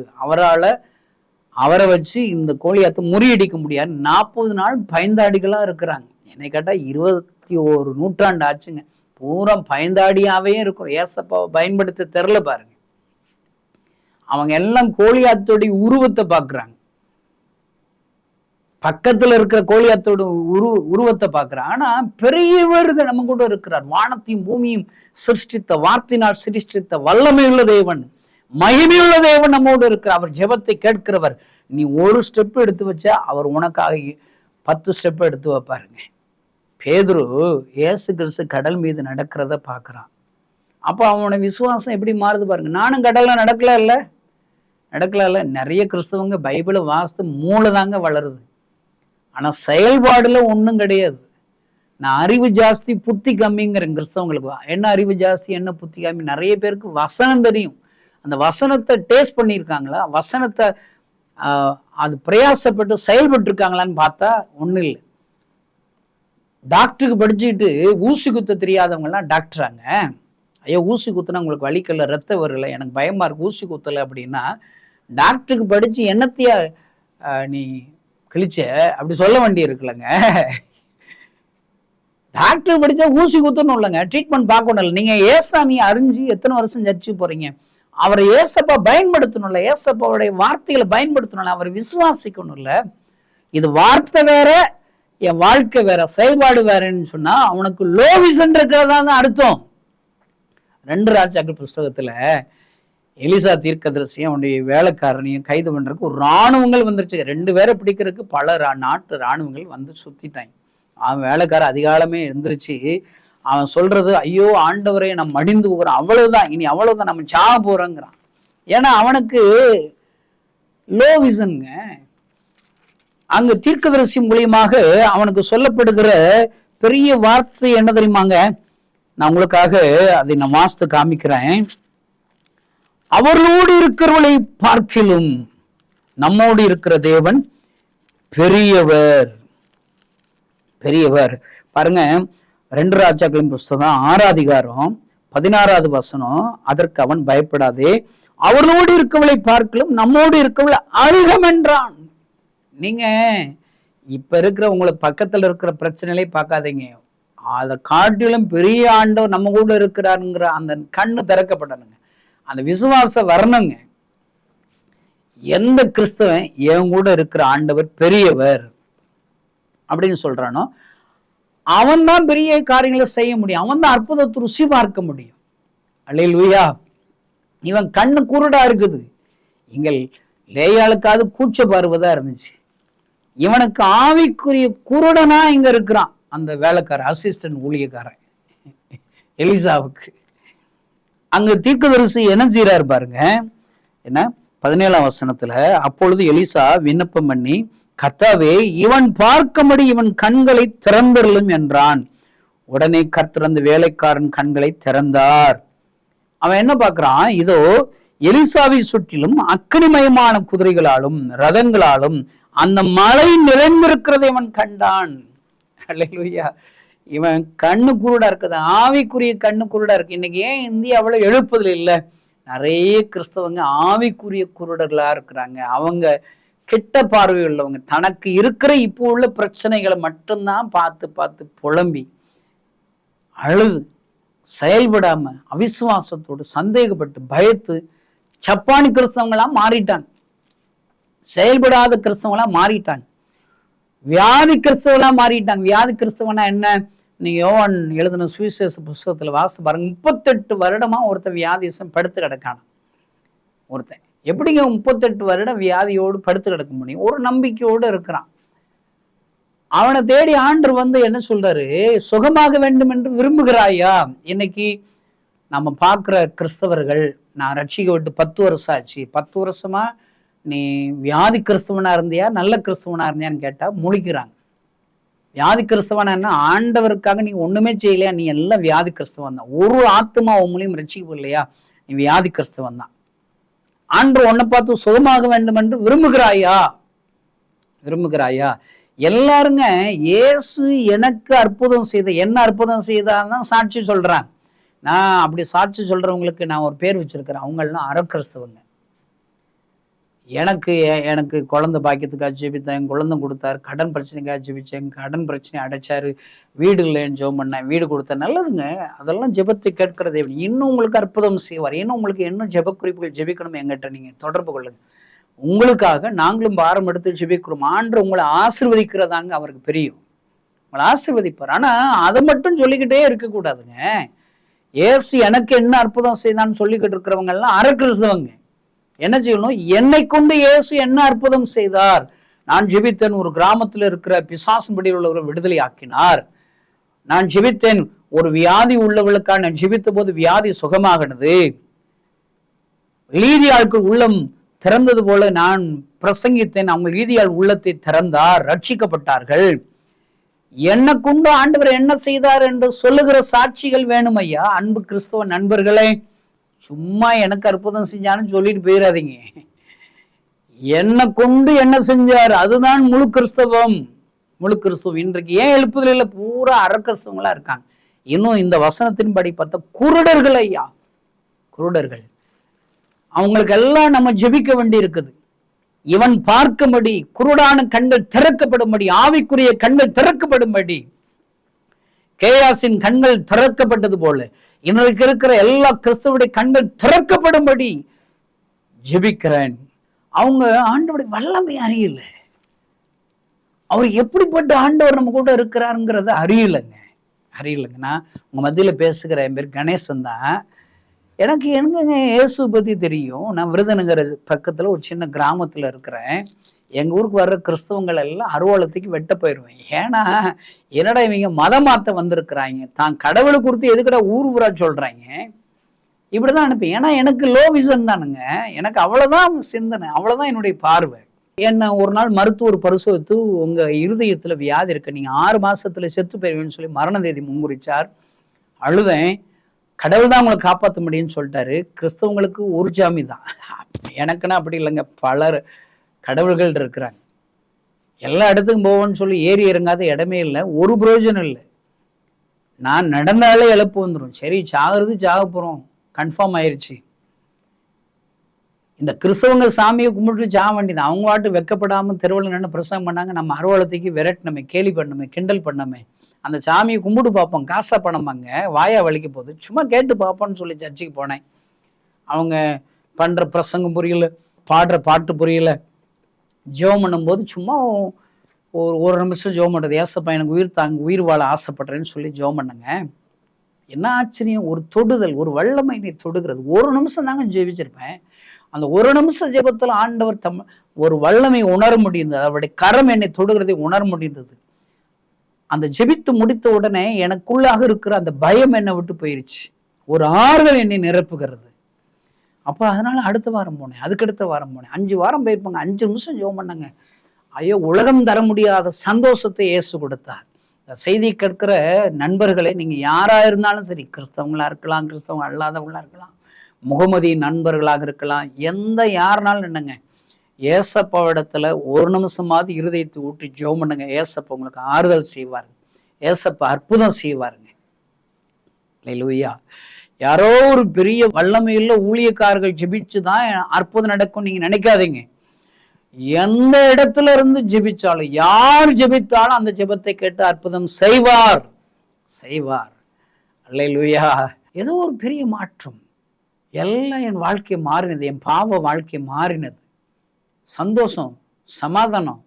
அவரை வச்சு இந்த கோலியாத்தை முறியடிக்க முடியாது. 40 நாள் பயந்தாடிகளா இருக்கிறாங்க. என்னை கேட்டா 21 நூற்றாண்டு ஆச்சுங்க, பூரா பயந்தாடியாவே இருக்கும். ஏசப்பாவை பயன்படுத்த தெரியல பாருங்க. அவங்க எல்லாம் கோலியாத்தோடைய உருவத்தை பார்க்குறாங்க, பக்கத்துல இருக்கிற கோலியாத்தோட உருவத்தை பார்க்குறாங்க. ஆனா பெரியவர் நம்ம கூட இருக்கிறார். வானத்தையும் பூமியும் சிருஷ்டித்த, வார்த்தையினால் சிருஷ்டித்த வல்லமையுள்ள தேவன், மகிமையுள்ள தேவன் நம்மோடு இருக்கிறார். அவர் ஜெபத்தை கேட்கிறவர். நீ ஒரு ஸ்டெப் எடுத்து வச்சா அவர் உனக்காக 10 ஸ்டெப் எடுத்து வைப்பாருங்க. பேதுரு இயேசு கிறிஸ்து கடல் மீது நடக்கிறத பார்க்குறான். அப்போ அவனோட விசுவாசம் எப்படி மாறுது பாருங்க. நானும் கடல்ல நடக்கல இல்லை. நிறைய கிறிஸ்தவங்க பைபிளை வாசித்து மூளை தாங்க வளருது, ஆனா செயல்பாடுல ஒன்றும் கிடையாது. நான் அறிவு ஜாஸ்தி புத்தி கம்மிங்கிறேன் கிறிஸ்தவங்களுக்கு. என்ன அறிவு ஜாஸ்தி என்ன புத்தி கம்மி? நிறைய பேருக்கு வசனம் தெரியும், அந்த வசனத்தை டேஸ்ட் பண்ணியிருக்காங்களா, வசனத்தை அது பிரயாசப்பட்டு செயல்பட்டு இருக்காங்களான்னு பார்த்தா ஒன்றும் இல்லை. டாக்டருக்கு படிச்சுட்டு ஊசி குத்த தெரியாதவங்கலாம் டாக்டராங்க. ஐயோ ஊசி குத்துனா உங்களுக்கு வலிக்கல, ரத்தம் வரல, எனக்கு பயமா இருக்கு, ஊசி குத்தலை அப்படின்னா டாக்டருக்கு படிச்சு என்னத்தையா நீ கிழிச்ச அப்படி சொல்ல வேண்டி இருக்குல்லங்க. டாக்டர் படிச்சா ஊசி குத்தணும் இல்லைங்க, ட்ரீட்மெண்ட் பார்க்கணும் இல்லை. நீங்க ஏசாமியை அறிஞ்சு எத்தனை வருஷம் சர்ச்சு போறீங்க? அவரை ஏசப்பா பயன்படுத்தணும்ல, ஏசப்பாவுடைய வார்த்தைகளை பயன்படுத்தணும்ல, அவரை விசுவாசிக்கணும் இல்ல. இது வார்த்தை வேற, என் வாழ்க்கை வேற, செயல்பாடு வேறன்னு சொன்னா அவனுக்கு லோ விஷன் இருக்கிறதா தான் அர்த்தம். 2 ராஜாக்கள் புஸ்தகத்துல எலிசா தீர்க்கதரிசியும் அவனுடைய வேலைக்காரனையும் கைது பண்றதுக்கு ஒரு இராணுவங்கள் வந்துருச்சு. 2 பேரை பிடிக்கிறதுக்கு பல நாட்டு இராணுவங்கள் வந்து சுத்திட்டாங்க. அவன் வேலைக்காரன் அதிகாலமே எழுந்திருச்சு அவன் சொல்றது, ஐயோ ஆண்டவரை நம்ம மடிந்து போகிறோம், அவ்வளவுதான், இனி அவ்வளவுதான், நம்ம சாக போறோங்கிறான். ஏன்னா அவனுக்கு லோ விஷனுங்க. அங்க தீர்க்கதரிசி மூலியமாக அவனுக்கு சொல்லப்படுகிற பெரிய வார்த்தை என்ன தெரியுமாங்க? நான் உங்களுக்காக அதை நான் வாசித்து காமிக்கிறேன். அவர்களோடு இருக்கிறவர்களை பார்க்கிலும் நம்மோடு இருக்கிற தேவன் பெரியவர். பெரியவர் பாருங்க, 2 ராஜாக்களின் புஸ்தகம் 6 அதிகாரம் 16வது வசனம். அதற்கு அவன் பயப்படாதே, அவர்களோடு இருக்கவளை பார்க்கலும் நம்மோடு இருக்கவளை அதிகம் என்றான். நீங்க இப்ப இருக்கிற உங்களுக்கு பக்கத்துல இருக்கிற பிரச்சனைகளை பார்க்காதீங்க, அதை காட்டிலும் பெரிய ஆண்டவர் நம்ம கூட இருக்கிறாருங்கிற அந்த கண்ணு திறக்கப்படணுங்க, அந்த விசுவாசம் வரணுங்க. எந்த கிறிஸ்தவன் என் கூட இருக்கிற ஆண்டவர் பெரியவர் அப்படின்னு சொல்றானோ அவன் தான் பெரிய காரியங்களை செய்ய முடியும், அவன் தான் அற்புதத்தை ருசி பார்க்க முடியும். அல்லேலூயா. இவன் கண்ணு குருடா இருக்குது. எங்கள் லேயாளுக்காவது கூச்ச பார்வதா இருந்துச்சு, இவனுக்கு ஆவிக்குரிய குருடனா இங்க இருக்கிறான் அந்த வேலைக்காரன், அசிஸ்டன்ட் ஊழியக்காரன் எலிசாவுக்கு. அங்க தீர்க்கதரிசி என்ன செய்யறாரு பாருங்க, என்ன 17ஆம் வசனத்துல, அப்பொழுது எலிசா விண்ணப்பம் பண்ணி, கர்த்தாவே இவன் பார்க்கும்படி இவன் கண்களை திறந்தருளும் என்றான். உடனே கர்த்தர் அந்த வேலைக்காரன் கண்களை திறந்தார். அவன் என்ன பார்க்கிறான், இதோ எலிசாவை சுற்றிலும் அக்கினிமயமான குதிரைகளாலும் ரதங்களாலும் அந்த மலை நிறைந்திருக்கிறதை இவன் கண்டான். அல்லேலூயா. இவன் கண்ணு குருடா இருக்குது, ஆவிக்குரிய கண்ணு குருடா இருக்கு. இன்னைக்கு ஏன் இந்தியாவுல எழுப்புதல் இல்லை? நிறைய கிறிஸ்தவங்க ஆவிக்குரிய குருடர்களா இருக்கிறாங்க. அவங்க கெட்ட பார்வை உள்ளவங்க, தனக்கு இருக்கிற இப்போ உள்ள பிரச்சனைகளை மட்டும்தான் பார்த்து பார்த்து புலம்பி அழுது செயல்படாம அவிசுவாசத்தோடு சந்தேகப்பட்டு பயத்து சப்பானி கிறிஸ்தவங்களாம் மாறிட்டாங்க, செயல்படாத கிறிஸ்தவங்களா மாறிட்டாங்க, வியாதி கிறிஸ்தவங்களா மாறிட்டாங்க. வியாதி கிறிஸ்தவனா என்ன? நீங்க யோவான் எழுதின சுவிசேஷ புஸ்தகத்துல வாசி பாருங்க. 38 வருடமா ஒருத்தன் வியாதிசம் படுத்து கிடக்கான. ஒருத்தன் எப்படிங்க 38 வருடம் வியாதியோடு படுத்து கிடக்க முடியும்? ஒரு நம்பிக்கையோடு இருக்கிறான். அவனை தேடி ஆண்டவர் வந்து என்ன சொல்றாரு, சுகமாக வேண்டும் என்று விரும்புகிறாயா? இன்னைக்கு நம்ம பார்க்குற கிறிஸ்தவர்கள், நான் ரட்சிக்க விட்டு 10 வருஷம் ஆச்சு, 10 வருஷமா நீ வியாதி கிறிஸ்தவனா இருந்தியா நல்ல கிறிஸ்தவனா இருந்தியான்னு கேட்டா முழிக்கிறாங்க. வியாதி கிறிஸ்தவனா ஆண்டவருக்காக நீ ஒண்ணுமே செய்யலையா, நீ எல்லாம் வியாதி கிறிஸ்தவன் தான். ஒரு ஆத்மா உன் மூலியம் ரட்சிக்கப்படலையா, இல்லையா, நீ வியாதி கிறிஸ்தவன் தான். ஆண்டவர் உன்னை பார்த்து சுகமாக வேண்டும் என்று விரும்புகிறாயா? எல்லாருங்க இயேசு எனக்கு அற்புதம் செய்த, என்ன அற்புதம் செய்தான்னு சாட்சி சொல்றாங்க. நான் அப்படி சாட்சி சொல்றவங்களுக்கு நான் ஒரு பேர் வச்சிருக்கிறேன், அவங்கெல்லாம் அறக்கிறிஸ்தவங்க. எனக்கு குழந்தை பாக்கியத்துக்காக ஜெபித்தேன், குழந்தை கொடுத்தாரு. கடன் பிரச்சனைக்காக ஜெபிச்சேன், கடன் பிரச்சனை அடைச்சாரு. வீடு இல்லைன்னு ஜெபம் பண்ணேன், வீடு கொடுத்தேன். நல்லதுங்க, அதெல்லாம் ஜெபத்தை கேட்கறதே. இன்னும் உங்களுக்கு அற்புதம் செய்வார். இன்னும் உங்களுக்கு இன்னும் ஜெப குறிப்புகள் ஜெபிக்கணும், எங்கிட்ட நீங்க தொடர்பு கொள்ளுங்க. உங்களுக்காக நாங்களும் பாரம் எடுத்து ஜெபிக்கிறோம். ஆண்டவர் உங்களை ஆசீர்வதிக்கிறதாங்க அவருக்கு தெரியும், உங்களை ஆசீர்வதிப்பார். ஆனா அதை மட்டும் சொல்லிக்கிட்டே இருக்கக்கூடாதுங்க. இயேசு எனக்கு என்ன அற்புதம் செய்தான்னு சொல்லிக்கிட்டு இருக்கிறவங்க எல்லாம் அறக்கிறிஸ்தவங்க. என்ன செய்யணும்? என்னை கொண்டு இயேசு என்ன அற்புதம் செய்தார், நான் ஜெபித்தேன், ஒரு கிராமத்தில் இருக்கிற பிசாசின் பிடியில் உள்ளவர்களை விடுதலை ஆக்கினார். நான் ஜெபித்தேன், ஒரு வியாதி உள்ளவர்களுக்காக நான் ஜெபித்த போது வியாதி சுகமாகினது. லீதியாட்கள் உள்ளம் திறந்தது போல நான் பிரசங்கித்தேன், அவங்க லீதியால் உள்ளத்தை திறந்தார், ரட்சிக்கப்பட்டார்கள். என்னை கொண்டு ஆண்டவர் என்ன செய்தார் என்று சொல்லுகிற சாட்சிகள் வேணும் ஐயா. அன்பு கிறிஸ்தவ நண்பர்களே, சும்மா எனக்கு அற்புதம் செஞ்சான்னு சொல்லிட்டு போயிடாதீங்க. என்னை கொண்டு என்ன செஞ்சார், அதுதான் முழு கிறிஸ்தவம். இன்றைக்கு ஏன் எழுப்புதலில் பூரா அறக்கிறிஸ்தவங்களா இருக்காங்க. இன்னும் இந்த வசனத்தின்படி பார்த்தா குருடர்கள் ஐயா, குருடர்கள். அவங்களுக்கு எல்லாம் நம்ம ஜெபிக்க வேண்டி இருக்குது. இவன் பார்க்கும்படி, குருடான கண்கள் திறக்கப்படும்படி, ஆவிக்குரிய கண்கள் திறக்கப்படும்படி, கேயாசின் கண்கள் திறக்கப்பட்டது போல இன்றைக்கு இருக்கிற எல்லா கிறிஸ்தவருடைய கண்கள் திறக்கப்படும்படி ஜெபிக்கிறேன். அவங்க ஆண்டவருடைய வல்லமை அறியல, அவர் எப்படிப்பட்ட ஆண்டவர் நம்ம கூட இருக்கிறாருங்கிறத அறியலைங்க. நான் உங்க மத்தியில பேசுகிற என் பேர் கணேசன் தான். எனக்கு எங்கங்க இயேசு பத்தி தெரியும். நான் விருதுநகர் பக்கத்துல ஒரு சின்ன கிராமத்துல இருக்கிறேன். எங்க ஊருக்கு வர்ற கிறிஸ்தவங்கள் எல்லாம் அருவாளத்துக்கு வெட்ட போயிடுவேன். ஏன்னா என்னடா இவங்க மதம் மாத்த வந்திருக்கிறாங்க, தான் கடவுளை குறித்து எதுக்கடா ஊரா சொல்றாங்க, இப்படிதான் அனுப்பேன். ஏன்னா எனக்கு லோ விசன் தானுங்க, எனக்கு அவ்வளவுதான் சிந்தனை, அவ்வளவுதான் என்னுடைய பார்வை. என்ன ஒரு நாள் மருத்துவர் பரிசோதித்து உங்க இருதயத்துல வியாதி இருக்கு, நீங்க 6 மாசத்துல செத்து போயிருவேன்னு சொல்லி மரண தேதி முன்குறிச்சார். அழுதேன். கடவுள் தான் உங்களை காப்பாற்ற முடியும்னு சொல்லிட்டாரு. கிறிஸ்தவங்களுக்கு ஒரு ஜாமி தான், எனக்குன்னா அப்படி இல்லைங்க. பலர் கடவுள்கள் இருக்கிறாங்க. எல்லா இடத்துக்கும் போவோன்னு சொல்லி ஏறி இறங்காத இடமே இல்லை, ஒரு பிரயோஜனம் இல்லை. நான் நடந்தாலே இழப்பு வந்துடும். சரி, சாகிறது சாக போறோம், கன்ஃபார்ம் ஆயிடுச்சு. இந்த கிறிஸ்தவங்க சாமியை கும்பிட்டு சாக வேண்டியது. அவங்க வாட்டு வெக்கப்படாம தெருவில் நின்று பிரசங்கம் பண்ணாங்க, நம்ம அறுவாளத்துக்கு விரட்டினமே, கேலி பண்ணமே, கிண்டல் பண்ணமே. அந்த சாமியை கும்பிட்டு பார்ப்போம், காசா பணமாங்க, வாயா வலிக்க போகுது, சும்மா கேட்டு பார்ப்போம்னு சொல்லி சர்ச்சுக்கு போனேன். அவங்க பண்ற பிரசங்கம் புரியல, பாடுற பாட்டு புரியல. ஜெபம் பண்ணும்போது சும்மா ஒரு நிமிஷம் ஜெபம் பண்ணுறது, ஏசப்பா எனக்கு உயிர் வாழ ஆசைப்படுறேன்னு சொல்லி ஜெபம் பண்ணுங்க. என்ன ஆச்சரியம், ஒரு தொடுதல், ஒரு வல்லமை என்னை தொடுகிறது. ஒரு நிமிஷம் தாங்க ஜெபிச்சிருப்பேன். அந்த ஒரு நிமிஷம் ஜெபத்தில் ஆண்டவர் ஒரு வல்லமை உணர முடிந்தது, அவருடைய கரம் என்னை தொடுகிறதை உணர முடிந்தது. அந்த ஜெபித்து முடித்த உடனே எனக்குள்ளாக இருக்கிற அந்த பயம் என்னை விட்டு போயிருச்சு, ஒரு ஆறுதல் என்னை நிரப்புகிறது. அப்போ அதனால அடுத்த வாரம் போனேன், அதுக்கடுத்த வாரம் போனேன், 5 வாரம் போயிருப்பாங்க. 5 நிமிஷம் ஜெபம் பண்ணாங்க. ஐயோ, உலகம் தர முடியாத சந்தோஷத்தை இயேசு கொடுத்தார். இந்த செய்தி கேட்கிற நண்பர்களே, நீங்க யாரா இருந்தாலும் சரி, கிறிஸ்தவங்களா இருக்கலாம், கிறிஸ்தவங்க அல்லாதவங்களா இருக்கலாம், முகமதி நண்பர்களாக இருக்கலாம், எந்த யாருனாலும் என்னங்க, ஏசப்பாவிடத்துல ஒரு நிமிஷமாவது இருதயத்தை ஊட்டி ஜெபம் பண்ணுங்க. ஏசப்பா உங்களுக்கு ஆறுதல் செய்வாருங்க, ஏசப்பா அற்புதம் செய்வாருங்க. அல்லேலூயா. யாரோ ஒரு பெரிய வல்லமையுள்ள ஊழியக்காரர்கள் ஜெபிச்சுதான் அற்புதம் நடக்கும் நீங்க நினைக்காதீங்க. எந்த இடத்துல இருந்து ஜெபிச்சாலும், யார் ஜெபித்தாலும் அந்த ஜெபத்தை கேட்டு அற்புதம் செய்வார். அல்லேலூயா. ஏதோ ஒரு பெரிய மாற்றம், எல்லாம் என் வாழ்க்கை மாறினது, என் பாவ வாழ்க்கை மாறினது. சந்தோஷம், சமாதானம்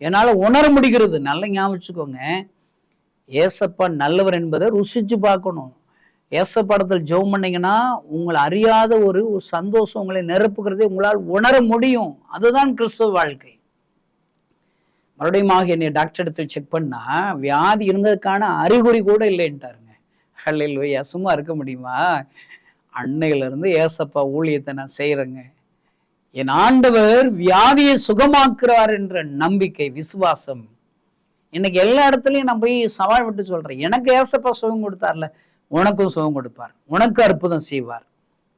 என்னால உணர முடிகிறது. நல்ல ஞாபகம் வச்சுக்கோங்க, ஏசப்பா நல்லவர் என்பதை ருசிச்சு பார்க்கணும். ஏசப்படத்தில் ஜெபம் பண்ணீங்கன்னா உங்களை அறியாத ஒரு சந்தோஷம் உங்களை நிரப்புகிறதை உங்களால் உணர முடியும். அதுதான் கிறிஸ்தவ வாழ்க்கை. மறுபடியும் என்னை டாக்டர் எடுத்து செக் பண்ணா வியாதி இருந்ததுக்கான அறிகுறி கூட இல்லைன்ட்டாருங்க. அல்லேலூயா. சும்மா இருக்க முடியுமா? அன்னையில இருந்து ஏசப்பா ஊழியத்தை நான் செய்யறேங்க. என் ஆண்டவர் வியாதியை சுகமாக்குறார் என்ற நம்பிக்கை, விசுவாசம். இன்னைக்கு எல்லா இடத்துலயும் நான் போய் சவால் விட்டு சொல்றேன், எனக்கு ஏசப்பா சுகம் கொடுத்தார்ல, உனக்கும் சுகம் கொடுப்பார், உனக்கு அற்புதம் செய்வார்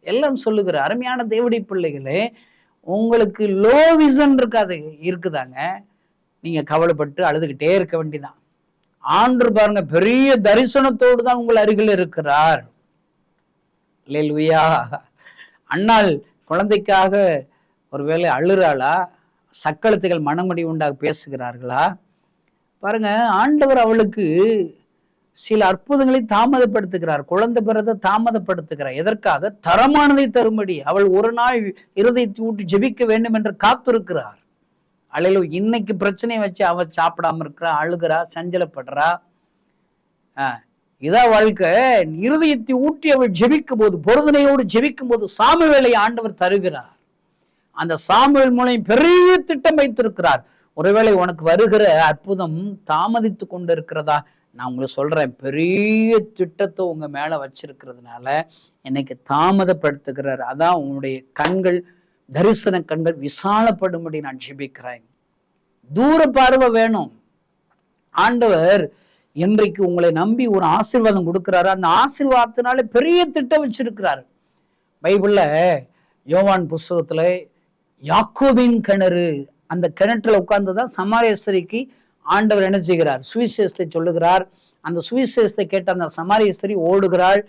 எல்லாம் சொல்லுகிற அருமையான தேவனுடைய பிள்ளைகளே. உங்களுக்கு லோ விசன் இருக்குதாங்க, நீங்க கவலைப்பட்டு அழுதுகிட்டே இருக்க வேண்டிதான். ஆண்டு பாருங்க, பெரிய தரிசனத்தோடு தான் உங்கள் அருகில் இருக்கிறார். அல்லேலூயா. அண்ணாள் குழந்தைக்காக ஒருவேளை அழுறாளா? சக்களத்துகள் மனமடி உண்டாக பேசுகிறார்களா? பாருங்க, ஆண்டவர் அவளுக்கு சில அற்புதங்களை தாமதப்படுத்துகிறார், குழந்தை பிறதை தாமதப்படுத்துகிறார். எதற்காக? தரமானதை தரும்படி. அவள் ஒரு நாள் இருதயத்தை ஊட்டி ஜெபிக்க வேண்டும் என்று காத்திருக்கிறார். அல்லேலூயா. இன்னைக்கு பிரச்சனையை வச்சு அவள் சாப்பிடாம இருக்கிறா, அழுகிறா, சஞ்சலப்படுறா. இதான் வாழ்க்கை. இருதயத்தை ஊட்டி அவள் ஜெபிக்கும் போது, பொருதனையோடு ஜெபிக்கும் போது சாமுவேலை ஆண்டவர் தருகிறார். அந்த சாமுவேல் மூலம் பெரிய திட்டம் வைத்திருக்கிறார். ஒருவேளை உனக்கு வருகிற அற்புதம் தாமதித்து கொண்டு இருக்கிறதா? நான் உங்களுக்கு சொல்றேன், பெரிய திட்டத்தை உங்க மேல வச்சிருக்கிறதுனால என்னைக்கு தாமதப்படுத்துகிறார். அதான் உன்னுடைய கண்கள், தரிசன கண்கள் விசாலப்படும்படி நான் ஜெபிக்கிறேன். தூர பார்வை வேணும். ஆண்டவர் இன்றைக்கு உங்களை நம்பி ஒரு ஆசீர்வாதம் கொடுக்கிறாரு. அந்த ஆசீர்வாதத்தினால பெரிய திட்டம் வச்சிருக்கிறாரு. பைபிள்ல யோவான் புஸ்தகத்துல யாக்கோபின் கிணறு, அந்த கிணற்றுல உட்கார்ந்துதான் சமாரியஸ்தரிக்கு ஆண்டவர் என்ன செய்கிறார்? சுவிசேஷத்தை சொல்லுகிறார். அந்த சுவிசேஷத்தை கேட்ட அந்த சமாரியஸ்தரி ஓடுகிறாள்.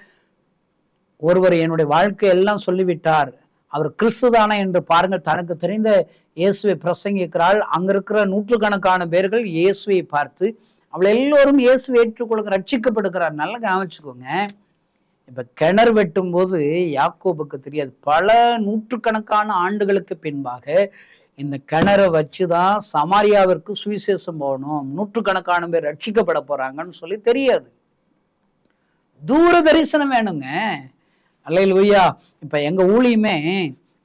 ஒருவர் என்னுடைய வாழ்க்கை எல்லாம் சொல்லிவிட்டார், அவர் கிறிஸ்துதானா என்று பாருங்கள். தனக்கு தெரிந்த இயேசுவை பிரசங்கிக்கிறாள். அங்க இருக்கிற நூற்றுக்கணக்கான பேர்கள் இயேசுவை பார்த்து அவள் எல்லோரும் இயேசுவை ஏற்றுக்கொள்கிற, ரட்சிக்கப்படுகிறார். நல்லா கவனிச்சுக்கோங்க. இப்ப கிணறு வெட்டும் போது யாக்கோபுக்கு தெரியாது, பல நூற்றுக்கணக்கான ஆண்டுகளுக்கு பின்பாக இந்த கிணறை வச்சுதான் சமாரியாவிற்கு சுவிசேஷம் போகணும், நூற்றுக்கணக்கான பேர் ரட்சிக்கப்பட போறாங்கன்னு சொல்லி தெரியாது. தூர தரிசனம் வேணுங்க. அல்லேலூயா. இப்ப எங்க ஊழியமே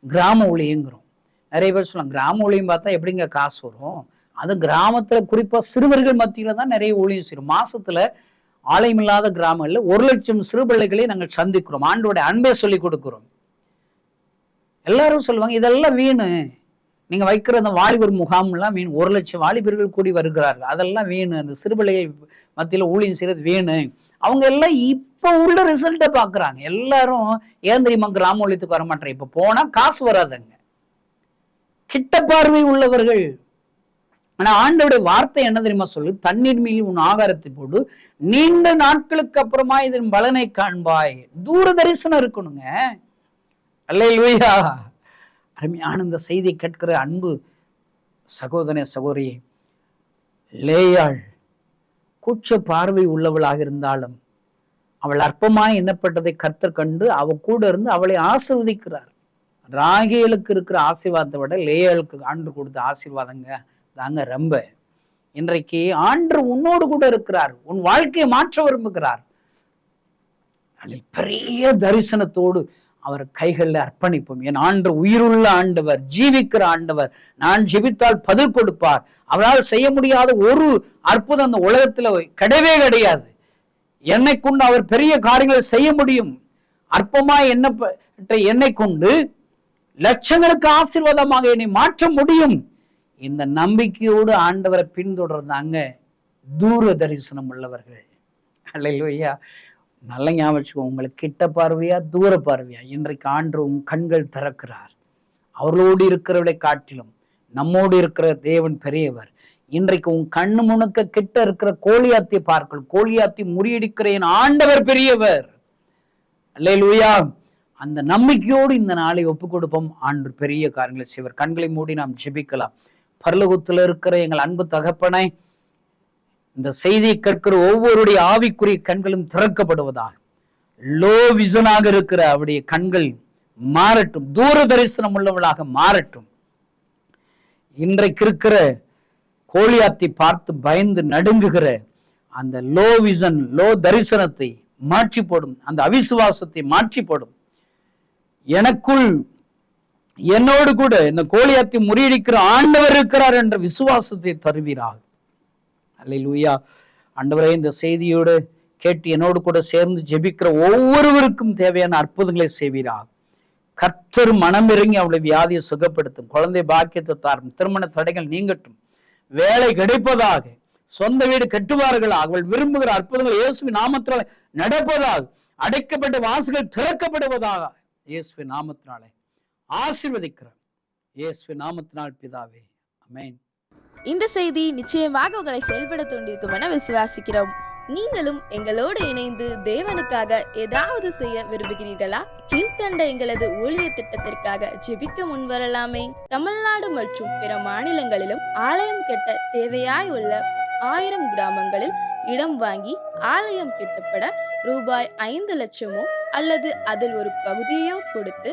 கிராம ஊழியங்கிறோம். நிறைய பேர் சொல்லலாம், கிராம ஊழியம் பார்த்தா எப்படிங்க காசு வரும்? அது கிராமத்துல குறிப்பா சிறுவர்கள் மத்தியில தான் நிறைய ஊழியம் செய்யும். மாசத்துல ஆலயமில்லாத கிராமங்கள்ல 1,00,000 சிறு பிள்ளைகளை நாங்கள் சந்திக்கிறோம். ஆண்டோட அன்பை சொல்லி கொடுக்கிறோம். எல்லாரும் சொல்லுவாங்க, இதெல்லாம் வீணு, நீங்க வைக்கிற அந்த வாலிபர் முகாம்லாம் வீண், 1,00,000 வாலிபர்கள் கூடி வருகிறார்கள், அதெல்லாம் வீணு, அந்த சிறுபிள்ளைகள் மத்தியில ஊழியம் செய்யறது வீணு. அவங்க எல்லாம் இப்ப உள்ள ரிசல்ட்டை பாக்குறாங்க. எல்லாரும் ஏன் தெரியுமா கிராம ஊழியத்துக்கு வரமாட்டேன்? இப்ப போனா காசு வராதுங்க, கிட்ட பார்வை உள்ளவர்கள். ஆனா ஆண்டோடைய வார்த்தை என்ன தெரியுமா சொல்லு? தண்ணீர் மீது உன் ஆகாரத்தை போடு, நீண்ட நாட்களுக்கு அப்புறமா இதன் பலனை காண்பாய். தூர தரிசனம் இருக்கணுங்க. அல்லேலூயா. அருமையான இந்த செய்தியை கேட்கிற அன்பு சகோதரனே, சகோதரி, லேயாள் கூச்ச பார்வை உள்ளவளாக இருந்தாலும் அவள் அற்பமாய் எண்ணப்பட்டதை கர்த்தர் கண்டு அவ கூட இருந்து அவளை ஆசீர்வதிக்கிறார். ராகேலுக்கு இருக்கிற ஆசீர்வாதத்தை விட லேயாளுக்கு ஆண்டு கொடுத்த ஆசீர்வாதங்க தாங்க ரொம்ப. இன்றைக்கு ஆண்டு உன்னோடு கூட இருக்கிறார், உன் வாழ்க்கையை மாற்ற விரும்புகிறார். அதில் பெரிய தரிசனத்தோடு அவர் கைகளில் அர்ப்பணிப்போம். என் ஆண்டு உயிருள்ள ஆண்டவர், ஜீவிக்கிற ஆண்டவர், நான் ஜெபித்தால் பதில் கொடுப்பார். அவரால் செய்ய முடியாத ஒரு அற்புதம் அந்த உலகத்துல கிடையவே கிடையாது. என்னை கொண்டு அவர் பெரிய காரியங்களை செய்ய முடியும். அற்பமாய் என்னை கொண்டு லட்சங்களுக்கு ஆசீர்வாதமாக என்னை மாற்ற முடியும். இந்த நம்பிக்கையோடு ஆண்டவரை பின்தொடர்ந்தாங்க தூர தரிசனம் உள்ளவர்கள். அல்லேலூயா. நல்ல ஞாபகம், உங்களுக்கு கிட்ட பார்வையா தூர பார்வையா? இன்றைக்கு ஆண்டு உன் கண்கள் திறக்கிறார். அவர்களோடு இருக்கிறவர்களை காட்டிலும் நம்மோடு இருக்கிற தேவன் பெரியவர். இன்றைக்கு உன் கண்ணு முணுக்க கிட்ட இருக்கிற கோலியாத்தி பார்க்கணும். கோலியாத்தி முறியடிக்கிற என் ஆண்டவர் பெரியவர். அல்லேலூயா. அந்த நம்பிக்கையோடு இந்த நாளை ஒப்பு கொடுப்போம். ஆண்டு பெரிய காரியங்களை செய்வர். கண்களை மூடி நாம் ஜெபிக்கலாம். பரலோகத்தில் இருக்கிற எங்கள் அன்பு தகப்பனை, இந்த செய்தியை கேட்கிற ஒவ்வொருடைய ஆவிக்குரிய கண்களும் திறக்கப்படுவதாக, லோ விசனாக இருக்கிற அவருடைய கண்கள் மாறட்டும், தூர தரிசனம் உள்ளவளாக மாறட்டும். இன்றைக்கு இருக்கிற கோலியாத்தை பார்த்து பயந்து நடுங்குகிற அந்த லோ விசன், லோ தரிசனத்தை மாற்றி போடும், அந்த அவிசுவாசத்தை மாற்றி போடும். எனக்குள் என்னோடு கூட இந்த கோலியாத்தை முறியடிக்கிற ஆண்டவர் இருக்கிறார் என்ற விசுவாசத்தை தருவீராக. அல்லேலூயா. ஆண்டவரே, இந்த செய்தியோடு கேட்டு என்னோடு கூட சேர்ந்து ஜெபிக்கிற ஒவ்வொருவருக்கும் தேவையான அற்புதங்களை செய்வீராக. கர்த்தர் மனமிறங்கி அவளை வியாதியை சுகப்படுத்தும், குழந்தை பாக்கியத்தை தாரும், திருமண தடைகள் நீங்கட்டும், வேலை கிடைப்பதாக, சொந்த வீடு கட்டுவார்களாக, அவள் விரும்புகிற அற்புதங்கள் இயேசுவின் நாமத்தினாலே நடப்பதாக, அடைக்கப்பட்ட வாசல்கள் திறக்கப்படுவதாக இயேசுவின் நாமத்தினாலே ஆசீர்வதிக்கிறேன். இயேசுவின் நாமத்தினால் பிதாவே, ஆமென். இந்த செய்தி நிச்சயமாக உங்களை செயல்பட தூண்டிருக்கும் என விசுவாசிக்கிறோம். நீங்களும் எங்களோடு இணைந்து தேவனுக்காக ஏதாவது செய்ய விரும்புகிறீர்களா? கீழ்கண்ட எங்களது ஊழிய திட்டத்திற்காக ஜெபிக்க முன்வரலாமே. தமிழ்நாடு மற்றும் பிற மாநிலங்களிலும் ஆலயம் கட்ட தேவையாய் உள்ள 1000 கிராமங்களில் இடம் வாங்கி ஆலயம் கட்டப்பட ரூபாய் 5 லட்சமோ அல்லது அதில் ஒரு பகுதியோ கொடுத்து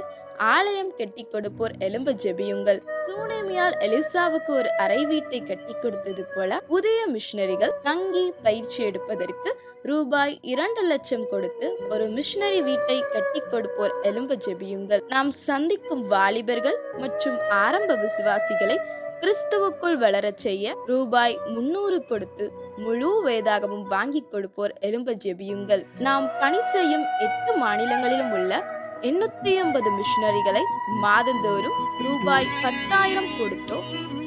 ஆலயம் கட்டி கொடுப்போர் எழும்ப ஜெபியுங்கள். சூனேமியால் எலிசாவுக்கு ஒரு அறை வீட்டை கட்டி கொடுத்தது போல புதிய மிஷனரிகள் தங்கி பயிற்சி எடுப்பதற்கு ரூபாய் 2 லட்சம் கொடுத்து ஒரு மிஷனரி வீட்டை கட்டி கொடுப்போர் எழும்ப ஜெபியுங்கள். நாம் சந்திக்கும் வாலிபர்கள் மற்றும் ஆரம்ப விசுவாசிகளை கிறிஸ்துவுக்குள் வளரச் செய்ய ரூபாய் 300 கொடுத்து முழு வேதாகமும் வாங்கி கொடுப்போர் எழும்ப ஜெபியுங்கள். நாம் பணி செய்யும் 8 மாநிலங்களிலும் உள்ள 880 மிஷனரிகளை மாதந்தோறும் ரூபாய் 10,000 கொடுத்தோ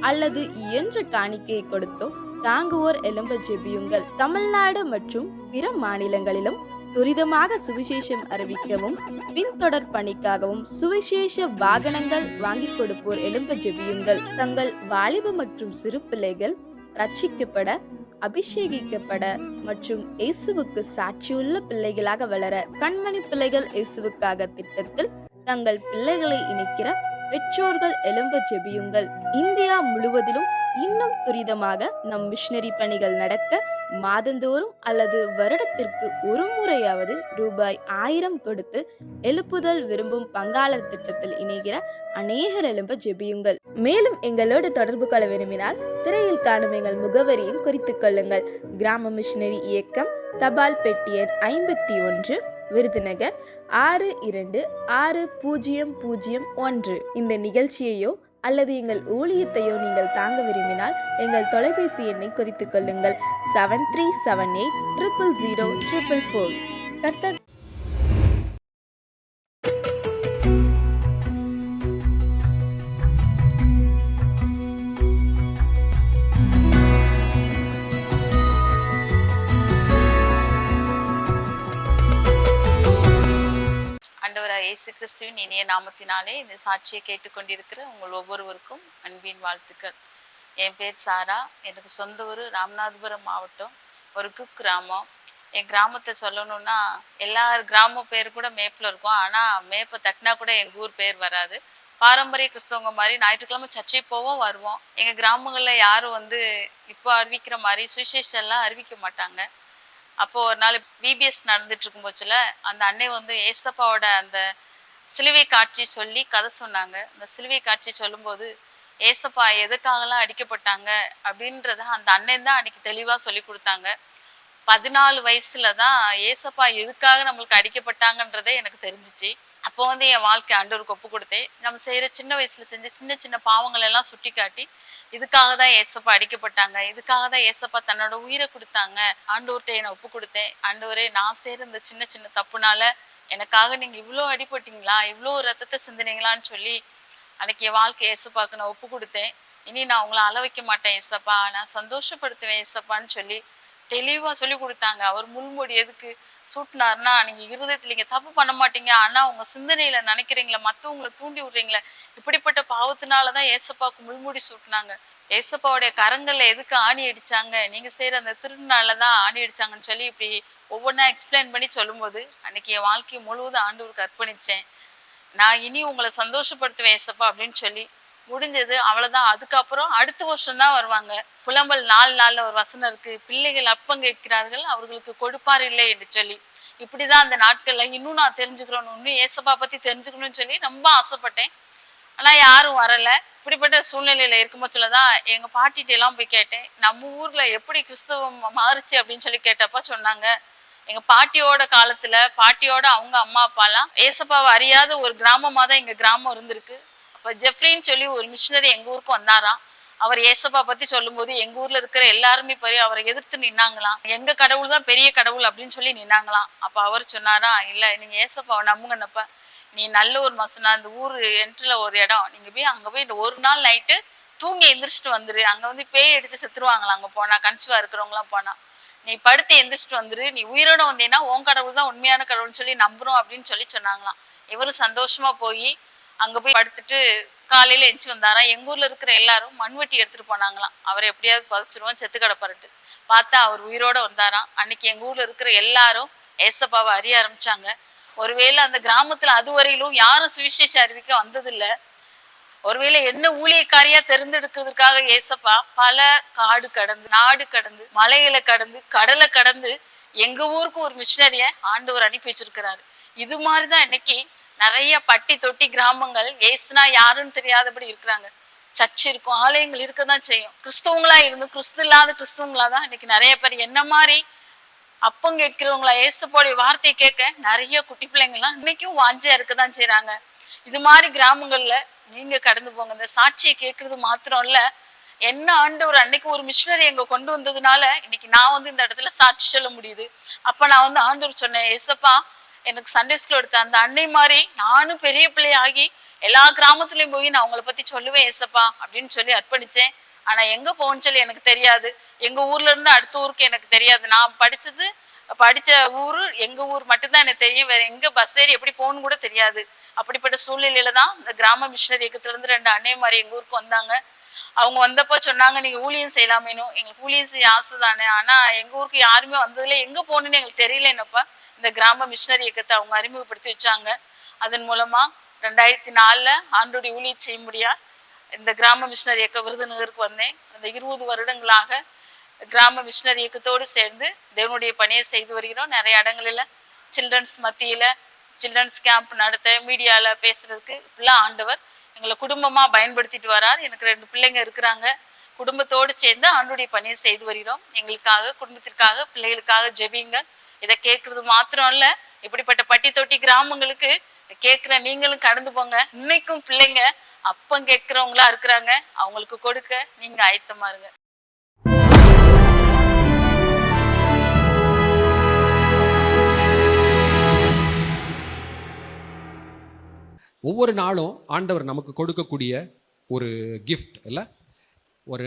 அல்லது இயன்ற காணிக்கையை கொடுத்தோ தாங்குவோர் எழும்ப ஜெபியுங்கள். தமிழ்நாடு மற்றும் பிற மாநிலங்களிலும் துரிதமாக சுவிசேஷம் அறிவிக்கவும் பின்தொடர் பணிக்காகவும் சுவிசேஷ வாகனங்கள் வாங்கி கொடுப்போர் எழும்ப ஜெபியுங்கள். தங்கள் வாலிப மற்றும் சிறு பிள்ளைகள் ரட்சிக்கப்பட, அபிஷேகிக்கப்பட மற்றும் இயேசுவுக்கு சாட்சியுள்ள பிள்ளைகளாக வளர கண்மணி பிள்ளைகள் இயேசுவுக்காக திட்டத்தில் தங்கள் பிள்ளைகளை இணைக்கிற பெற்றோர்கள் எழும்ப ஜெபியுங்கள். இந்தியா முழுவதிலும் இன்னும் துரிதமாக நம் மிஷனரி பணிகள் நடக்க மாதந்தோறும் அல்லது வருடத்திற்கு ஒரு முறையாவது ரூபாய் 1000 கொடுத்து எழுப்புதல் விரும்பும் பங்காளர் திட்டத்தில் இணைகிற அநேகர் எழும்ப ஜெபியுங்கள். மேலும் எங்களோடு தொடர்பு கொள்ள விரும்பினால் திரையில் காணும் எங்கள் முகவரியும் குறித்துக் கொள்ளுங்கள். கிராம மிஷனரி இயக்கம், தபால் பெட்டி எண் 51, விருதுநகர் 626001. இந்த நிகழ்ச்சியையோ அல்லது எங்கள் ஊழியத்தையோ நீங்கள் தாங்க விரும்பினால் எங்கள் தொலைபேசி எண்ணை குறித்துக் கொள்ளுங்கள். 7378000444. கர்த்தர் ஆண்டவராகிய இயேசு கிறிஸ்துவின் இனிய நாமத்தினாலே இந்த சாட்சியை கேட்டுக்கொண்டிருக்கிற உங்கள் ஒவ்வொருவருக்கும் அன்பின் வாழ்த்துக்கள். என் பேர் சாரா. எனக்கு சொந்த ஊர் ராமநாதபுரம் மாவட்டம், ஒரு கிராமம். என் கிராமத்தை சொல்லணும்னா எல்லா கிராம பேர் கூட மேப்பில் இருக்கும், ஆனால் மேப்பை தட்டினா கூட எங்கள் ஊர் பேர் வராது. பாரம்பரிய கிறிஸ்தவங்க மாதிரி ஞாயிற்றுக்கிழமை சர்ச்சை போவோம் வருவோம். எங்கள் கிராமங்களில் யாரும் இப்போ அறிவிக்கிற மாதிரி சுவிசேஷம்லாம் அறிவிக்க மாட்டாங்க. அப்போது ஒரு நாள் பிபிஎஸ் நடந்துட்டு இருக்கும் போச்சுல, அந்த அன்னை ஏசப்பாவோட அந்த சிலுவை காட்சி சொல்லி கதை சொன்னாங்க. அந்த சிலுவை காட்சி சொல்லும்போது ஏசப்பா எதுக்காகலாம் அடிக்கப்பட்டாங்க அப்படின்றத அந்த அண்ணன் தான் அன்னைக்கு தெளிவாக சொல்லி கொடுத்தாங்க. 14 வயசுல தான் ஏசப்பா எதுக்காக நம்மளுக்கு அடிக்கப்பட்டாங்கன்றதே எனக்கு தெரிஞ்சிச்சு. அப்போ என் வாழ்க்கை ஆண்டவருக்கு ஒப்பு கொடுத்தேன். நம்ம செய்கிற சின்ன வயசுல செஞ்ச சின்ன சின்ன பாவங்கள் எல்லாம் சுட்டி காட்டி இதுக்காக தான் ஏசப்பா அடிக்கப்பட்டாங்க, இதுக்காக தான் ஏசப்பா தன்னோட உயிரை கொடுத்தாங்க, ஆண்டவர்கிட்ட என்னை ஒப்பு கொடுத்தேன். ஆண்டவரே, நான் செய்கிற இந்த சின்ன சின்ன தப்புனால எனக்காக நீங்கள் இவ்வளோ அடிபட்டீங்களா, இவ்வளோ ரத்தத்தை சிந்தினீங்களான்னு சொல்லி அன்னைக்கு என் வாழ்க்கை ஏசப்பாக்கு நான் ஒப்பு கொடுத்தேன். இனி நான் உங்களை அள வைக்க மாட்டேன் ஏசப்பா, நான் சந்தோஷப்படுத்துவேன் ஏசப்பான்னு சொல்லி தெளிவாக சொல்லி கொடுத்தாங்க. அவர் முள்முடி எதுக்கு சூட்டினார்னா, நீங்கள் இருதயத்தில் நீங்கள் தப்பு பண்ண மாட்டீங்க, ஆனால் உங்கள் சிந்தனையில் நினைக்கிறீங்களே, மற்றவங்களை தூண்டி விட்றீங்களே, இப்படிப்பட்ட பாவத்தினால தான் ஏசப்பாவுக்கு முள்முடி சூட்டினாங்க. ஏசப்பாவுடைய கரங்களில் எதுக்கு ஆணி அடித்தாங்க, நீங்கள் செய்கிற அந்த திருநாள தான் ஆணி அடித்தாங்கன்னு சொல்லி இப்படி ஒவ்வொன்றா எக்ஸ்பிளைன் பண்ணி சொல்லும்போது அன்னைக்கு என் வாழ்க்கையை முழுவதும் ஆண்டவருக்கு அர்ப்பணித்தேன். நான் இனி உங்களை சந்தோஷப்படுத்துவேன் ஏசப்பா அப்படின்னு சொல்லி முடிஞ்சது. அவ்வளவுதான். அதுக்கப்புறம் அடுத்த வருஷம் தான் வருவாங்க. புலம்பல் 4 நாள்ல ஒரு வசனம் இருக்கு, பிள்ளைகள் அப்பம் கேட்கிறார்கள் அவர்களுக்கு கொடுப்பார் இல்லை என்று சொல்லி. இப்படிதான் அந்த நாட்கள்ல இன்னும் நான் தெரிஞ்சுக்கிறோம், இன்னும் ஏசப்பா பத்தி தெரிஞ்சுக்கணும்னு சொல்லி ரொம்ப ஆசைப்பட்டேன். ஆனா யாரும் வரல. இப்படிப்பட்ட சூழ்நிலையில இருக்கும்போதுலதான் எங்க பாட்டிகிட்ட எல்லாம் போய் கேட்டேன், நம்ம ஊர்ல எப்படி கிறிஸ்தவம் மாறுச்சு அப்படின்னு சொல்லி கேட்டப்ப சொன்னாங்க, எங்க பாட்டியோட காலத்துல பாட்டியோட அவங்க அம்மா அப்பாலாம் ஏசப்பாவை அறியாத ஒரு கிராமமா தான் எங்க கிராமம் இருந்திருக்கு. அப்ப ஜெஃப்ரின்னு சொல்லி ஒரு மிஷினரி எங்க ஊருக்கு வந்தாராம். அவர் ஏசப்பா பத்தி சொல்லும் போது எங்க ஊர்ல இருக்கிற எல்லாருமே பெரிய அவரை எதிர்த்து நின்னாங்களாம். எங்க கடவுள் தான் பெரிய கடவுள் அப்படின்னு சொல்லி நின்னாங்களாம். அப்ப அவர் சொன்னாரா, இல்ல நீங்க ஏசப்பாவை நம்புங்கன்னப்ப நீ நல்ல ஒரு மசனா அந்த ஊர் என்ட்ரில் ஒரு இடம், நீங்கள் போய் அங்கே போய் ஒரு நாள் நைட்டு தூங்கி எந்திரிச்சிட்டு வந்துரு. அங்கே வந்து பேய் அடித்து செத்துருவாங்களா அங்கே போனால், கன்சிவாக இருக்கிறவங்களாம் போனால். நீ படுத்து எந்திரிச்சிட்டு வந்துரு, நீ உயிரோட வந்தீங்கன்னா உன் கடவுள் தான் உண்மையான கடவுள்னு சொல்லி நம்புறோம் அப்படின்னு சொல்லி சொன்னாங்களாம். இவரும் சந்தோஷமா போய் அங்கே போய் படுத்துட்டு காலையில் எந்திச்சு வந்தாராம். எங்கள் ஊரில் இருக்கிற எல்லாரும் மண்வெட்டி எடுத்துகிட்டு போனாங்களாம், அவரை எப்படியாவது பதிச்சிருவோம் செத்து கிடப்பாருன்ட்டு. பார்த்தா அவர் உயிரோட வந்தாராம். அன்னைக்கு எங்கள் ஊரில் இருக்கிற எல்லாரும் ஏசப்பாவை அறிய ஆரம்பிச்சாங்க. ஒருவேளை அந்த கிராமத்துல அதுவரையிலும் யாரும் சுவிசேஷ அறிவிக்க வந்ததில்லை. ஒருவேளை என்ன ஊழியக்காரியா தெரிந்தெடுக்கிறதுக்காக ஏசப்பா பல காடு கடந்து, நாடு கடந்து, மலைகளை கடந்து, கடலை கடந்து எங்க ஊருக்கு ஒரு மிஷினரிய ஆண்டவர் அனுப்பி வச்சிருக்கிறாரு. இது மாதிரிதான் இன்னைக்கு நிறைய பட்டி தொட்டி கிராமங்கள் ஏசுனா யாருன்னு தெரியாதபடி இருக்கிறாங்க. சர்ச் இருக்கும், ஆலயங்கள் இருக்கதான் செய்யும். கிறிஸ்தவங்களா இருந்தும் கிறிஸ்து இல்லாத கிறிஸ்தவங்களா தான் இன்னைக்கு நிறைய பேர் என்ன மாதிரி அப்பம் கேட்கிறவங்களா ஏசப்போடைய வார்த்தையை கேட்க நிறைய குட்டி பிள்ளைங்கள்லாம் இன்னைக்கும் வாஞ்சியா இருக்கதான் செய்யறாங்க. இது மாதிரி கிராமங்கள்ல நீங்க கடந்து போங்க. இந்த சாட்சியை கேட்கறது மாத்திரம் இல்ல, என்ன ஆண்டவர் அன்னைக்கு ஒரு மிஷினரி எங்க கொண்டு வந்ததுனால இன்னைக்கு நான் வந்து இந்த இடத்துல சாட்சி சொல்ல முடியுது. அப்ப நான் வந்து ஆண்டவர் சொன்னேன், ஏசப்பா எனக்கு சண்டே ஸ்கூல் எடுத்த அந்த அன்னை மாதிரி நானும் பெரிய பிள்ளையாகி எல்லா கிராமத்துலயும் போய் நான் அவங்கள பத்தி சொல்லுவேன் ஏசப்பா அப்படின்னு சொல்லி அர்ப்பணிச்சேன். ஆனா எங்க போகணும்னு சொல்லி எனக்கு தெரியாது. எங்க ஊர்ல இருந்து அடுத்த ஊருக்கு எனக்கு தெரியாது. நான் படிச்ச ஊரு எங்க ஊர் மட்டும்தான் எனக்கு தெரியும். வேற எங்க பஸ் ஏறி எப்படி போகணும்னு கூட தெரியாது. அப்படிப்பட்ட சூழ்நிலையில தான் இந்த கிராம மிஷினரி இயக்கத்துல இருந்து 2 அன்னைமாரி எங்க ஊருக்கு வந்தாங்க. அவங்க வந்தப்போ சொன்னாங்க, நீங்க ஊழியம் செய்யலாமேனும். எங்களுக்கு ஊழியம் செய்ய ஆசை தானே, ஆனா எங்க ஊருக்கு யாருமே வந்ததுல எங்க போகணும்னு எங்களுக்கு தெரியலன்னப்ப இந்த கிராம மிஷினரி இயக்கத்தை அவங்க அறிமுகப்படுத்தி வச்சாங்க. அதன் மூலமா 2004 ஆண்டோடைய ஊழியம் செய்ய முடியா இந்த கிராம மிஷினரி இயக்க விருதுநகருக்கு வந்தேன். அந்த 20 வருடங்களாக கிராம மிஷினரி இயக்கத்தோடு சேர்ந்து தேவனுடைய பணியை செய்து வருகிறோம். நிறைய இடங்களில் சில்ட்ரன்ஸ் மத்தியில சில்ட்ரன்ஸ் கேம்ப் நடத்த, மீடியால பேசுறதுக்கு இப்பெல்லாம் ஆண்டவர் எங்களை குடும்பமா பயன்படுத்திட்டு வரார். எனக்கு 2 பிள்ளைங்க இருக்கிறாங்க. குடும்பத்தோடு சேர்ந்து ஆண்டோடைய பணியை செய்து வருகிறோம். எங்களுக்காக, குடும்பத்திற்காக, பிள்ளைகளுக்காக ஜெபிங்க. இதை கேட்கறது மாத்திரம் இல்ல, இப்படிப்பட்ட பட்டி தொட்டி கிராமங்களுக்கு கேட்கிற நீங்களும் கடந்து போங்க. இன்னைக்கும் பிள்ளைங்க அப்பம் கேட்கிறவங்களா இருக்கிறாங்க. அவங்களுக்கு கொடுக்க நீங்க ஆயத்தமா இருங்க. ஒவ்வொரு நாளும் ஆண்டவர் நமக்கு கொடுக்கக்கூடிய ஒரு கிஃப்ட் இல்லை.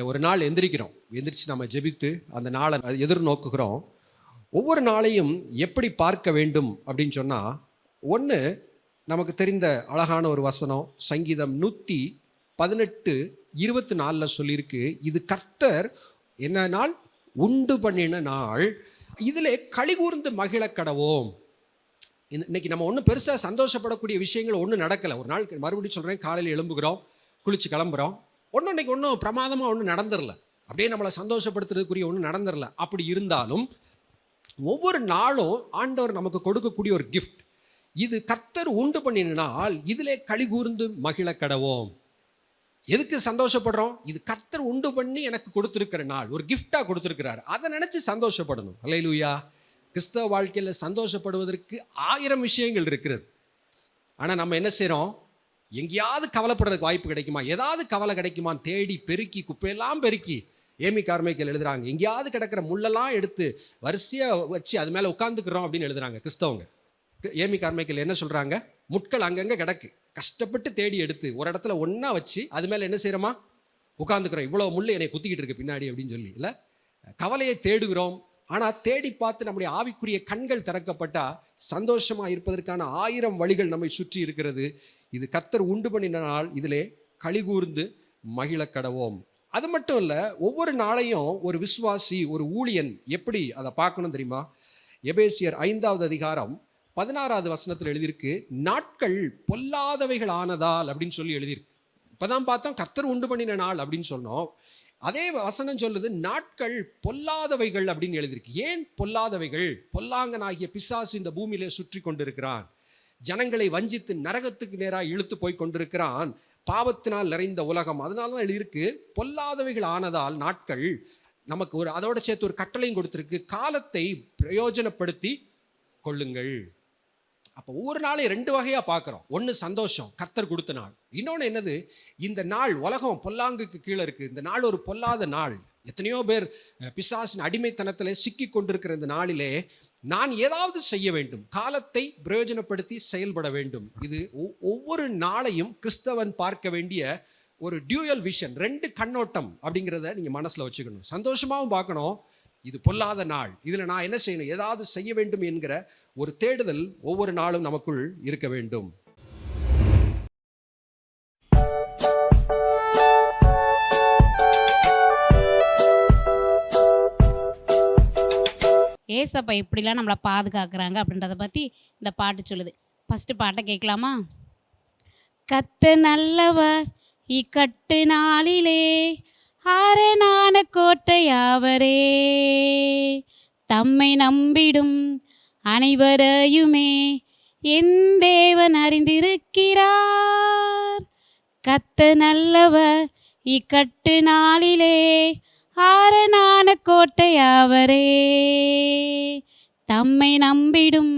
ஒரு நாள் எந்திரிச்சு நம்ம ஜெபித்து அந்த நாளை எதிர்நோக்குகிறோம். ஒவ்வொரு நாளையும் எப்படி பார்க்க வேண்டும் அப்படின்னு சொன்னால், ஒன்று நமக்கு தெரிந்த அழகான ஒரு வசனம் சங்கீதம் 118:24 சொல்லியிருக்கு, இது கர்த்தர் என்ன நாள்? உண்டு பண்ணின நாள், இதில் களிகூர்ந்து மகிழ கடவோம். இன்னைக்கு நம்ம ஒன்றும் பெருசாக சந்தோஷப்படக்கூடிய விஷயங்கள் ஒன்றும் நடக்கலை. ஒரு நாள் மறுபடியும் சொல்கிறேன், காலையில் எழும்புகிறோம், குளிச்சு கிளம்புறோம், இன்னைக்கு ஒன்றும் பிரமாதமாக ஒன்றும் நடந்துடல, அப்படியே நம்மளை சந்தோஷப்படுத்துறதுக்குரிய ஒன்றும் நடந்துடல. அப்படி இருந்தாலும் ஒவ்வொரு நாளும் ஆண்டவர் நமக்கு கொடுக்கக்கூடிய ஒரு கிஃப்ட், இது கர்த்தர் உண்டு பண்ணினால் இதிலே களிகூர்ந்து மகிழ கடவோம். எதுக்கு சந்தோஷப்படுறோம்? இது கர்த்தர் உண்டு பண்ணி எனக்கு கொடுத்துருக்கிற நாள், ஒரு கிஃப்டாக கொடுத்துருக்கிறார், அதை நினச்சி சந்தோஷப்படணும். அல்லேலூயா. கிறிஸ்தவ வாழ்க்கையில் சந்தோஷப்படுவதற்கு 1000 விஷயங்கள் இருக்கிறது. ஆனால் நம்ம என்ன செய்கிறோம்? எங்கேயாவது கவலைப்படுறதுக்கு வாய்ப்பு கிடைக்குமா, ஏதாவது கவலை கிடைக்குமான்னு தேடி பெருக்கி குப்பையெல்லாம் பெருக்கி, ஏமி கார்மைக்கேல் எழுதுறாங்க, எங்கேயாவது கிடக்கிற முள்ளெல்லாம் எடுத்து வரிசையாக வச்சு அது மேலே உட்காந்துக்கிறோம் அப்படின்னு எழுதுறாங்க கிறிஸ்தவங்க. ஏமி கார்மைக்கேல் என்ன சொல்கிறாங்க? முட்கள் அங்கங்கே கிடக்கு, கஷ்டப்பட்டு தேடி எடுத்து ஒரு இடத்துல ஒன்றா வச்சு அது மேலே என்ன செய்கிறோமா? உட்காந்துக்கிறோம். இவ்வளோ முள் என்னை குத்திக்கிட்டு இருக்கு பின்னாடி அப்படின்னு சொல்லி. இல்லை, கவலையை தேடுகிறோம். ஆனால் தேடி பார்த்து நம்முடைய ஆவிக்குரிய கண்கள் திறக்கப்பட்டால் சந்தோஷமாக இருப்பதற்கான 1000 வழிகள் நம்மை சுற்றி இருக்கிறது. இது கர்த்தர் உண்டு பண்ணின நாள், இதிலே களிகூர்ந்து மகிழ கடவோம். அது மட்டும் இல்லை, ஒவ்வொரு நாளையும் ஒரு விசுவாசி, ஒரு ஊழியன் எப்படி அதை பார்க்கணும் தெரியுமா? எபேசியர் 5வது அதிகாரம் 16வது வசனத்தில் எழுதியிருக்கு, நாட்கள் பொல்லாதவைகள் ஆனதால் அப்படின்னு சொல்லி எழுதியிருக்கு. இப்போதான் பார்த்தோம் கர்த்தர் உண்டு பண்ணின நாள் அப்படின்னு சொன்னோம். அதே வசனம் சொல்லுது நாட்கள் பொல்லாதவைகள் அப்படின்னு எழுதியிருக்கு. ஏன் பொல்லாதவைகள்? பொல்லாங்கனாகிய பிசாசு இந்த பூமியிலே சுற்றி கொண்டிருக்கிறான், ஜனங்களை வஞ்சித்து நரகத்துக்கு நேராக இழுத்து போய் கொண்டிருக்கிறான், பாவத்தினால் நிறைந்த உலகம். அதனால தான் எழுதியிருக்கு பொல்லாதவைகள் ஆனதால் நாட்கள். நமக்கு அதோட சேர்த்து ஒரு கட்டளையும் கொடுத்துருக்கு, காலத்தை பிரயோஜனப்படுத்தி கொள்ளுங்கள். அப்போ ஒவ்வொரு நாளையும் 2 வகையாக பார்க்குறோம். ஒன்று சந்தோஷம், கர்த்தர் கொடுத்த நாள். இன்னொன்று என்னது? இந்த நாள் உலகம் பொல்லாங்குக்கு கீழே இருக்குது, இந்த நாள் ஒரு பொல்லாத நாள். எத்தனையோ பேர் பிசாசின் அடிமைத்தனத்தில் சிக்கி கொண்டிருக்கிற இந்த நாளிலே நான் ஏதாவது செய்ய வேண்டும், காலத்தை பிரயோஜனப்படுத்தி செயல்பட வேண்டும். இது ஒவ்வொரு நாளையும் கிறிஸ்தவன் பார்க்க வேண்டிய ஒரு டியூயல் விஷன், 2 கண்ணோட்டம் அப்படிங்கிறத நீங்கள் மனசில் வச்சுக்கணும். சந்தோஷமாகவும் பார்க்கணும், இது பொல்லாத நாள், இதில் நான் என்ன செய்யணும், ஏதாவது செய்ய வேண்டும் என்கிற ஒரு தேடுதல் ஒவ்வொரு நாளும் நமக்குள் இருக்க வேண்டும். ஏசப்பா எப்படிலாம் நம்மளை பாதுகாக்கிறாங்க அப்படின்றத பற்றி இந்த பாட்டு சொல்லுது. ஃபஸ்ட்டு பாட்டை கேட்கலாமா? கத்த நல்லவர் இக்கட்டு நாளிலே ஆரணான கோட்டையாவரே, தம்மை நம்பிடும் அனைவரையுமே என் தேவன் அறிந்திருக்கிறார். கத்த நல்லவர் இக்கட்டு நாளிலே ஆரணான கோட்டையாவரே, தம்மை நம்பிடும்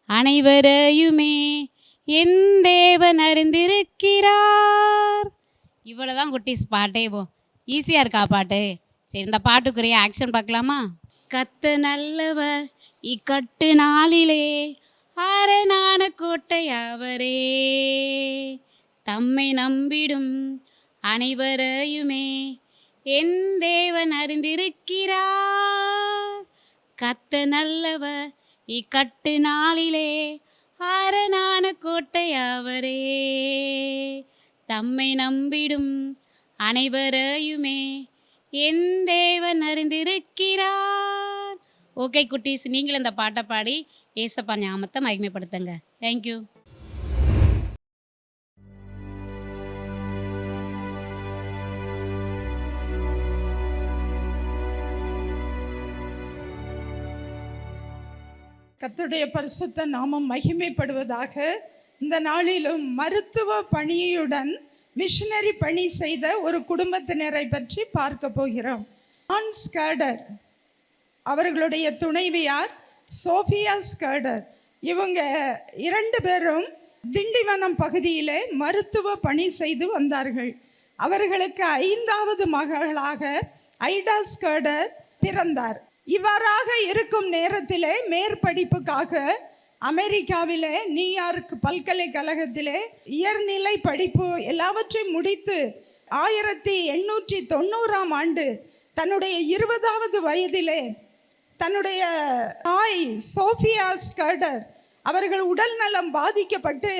அனைவரையுமே என் தேவன் அறிந்திருக்கிறார். இவ்வளோதான் குட்டீஸ் பாட்டே. ஈஸியாக இருக்கா பாட்டு? சரி, இந்த பாட்டுக்குரிய ஆக்ஷன் பார்க்கலாமா? கத்த நல்லவர் இக்கட்டு நாளிலே ஆரணான கோட்டையாவரே, தம்மை நம்பிடும் அனைவரையுமே என் தேவன் அறிந்திருக்கிறார். கத்த நல்லவர் இக்கட்டு நாளிலே ஆரணான கோட்டையாவரே, தம்மை நம்பிடும் அனைவரையுமே என் தேவன் அறிந்திருக்கிறார். ஓகே குட்டீஸ், நீங்களும் இந்த பாட்டை பாடி ஏசப்பா ஞாபகத்தை மகிமைப்படுத்துங்க. தேங்க்யூ. கர்த்தருடைய பரிசுத்த நாமம் மகிமைப்படுவதாக. இந்த நாளிலும் மருத்துவ பணியுடன் மிஷனரி பணி செய்த ஒரு குடும்பத்தினரை பற்றி பார்க்க போகிறோம். ஜான் ஸ்கர்டர், அவர்களுடைய துணைவியார் சோஃபியா ஸ்கர்டர். இவங்க 2 பேரும் திண்டிவனம் பகுதியிலே மருத்துவ பணி செய்து வந்தார்கள். அவர்களுக்கு 5வது மகளாக ஐடா ஸ்கர்டர் பிறந்தார். இவ்வாறாக இருக்கும் நேரத்திலே மேற்படிப்புக்காக அமெரிக்காவிலே நியூயார்க் பல்கலைக்கழகத்திலே உயர்நிலை படிப்பு எல்லாவற்றையும் முடித்து 1890ஆம் ஆண்டு தன்னுடைய 20வது வயதிலே தன்னுடைய தாய் சோஃபியா ஸ்கர்டர் அவர்கள் உடல் நலம் பாதிக்கப்பட்டு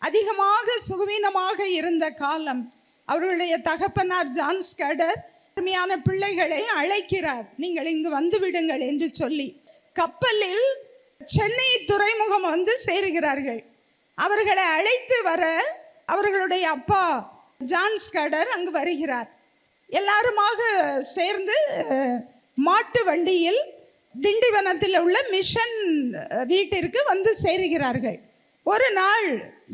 அதிகமாக சுகவீனமாக இருந்த காலம். அவர்களுடைய தகப்பனார் ஜான் ஸ்கர்டர் அருமையான பிள்ளைகளை அழைக்கிறார், நீங்கள் இங்கு வந்து விடுங்கள் என்று சொல்லி கப்பலில் சென்னை துறைமுகம் வந்து சேருகிறார்கள். அவர்களை அழைத்து வர அவர்களுடைய அப்பா ஜான் ஸ்கர்டர் அங்கு வருகிறார். எல்லாருமாக சேர்ந்து மாட்டு வண்டியில் திண்டிவனத்தில் உள்ள மிஷன் வீட்டிற்கு வந்து சேருகிறார்கள். ஒரு நாள்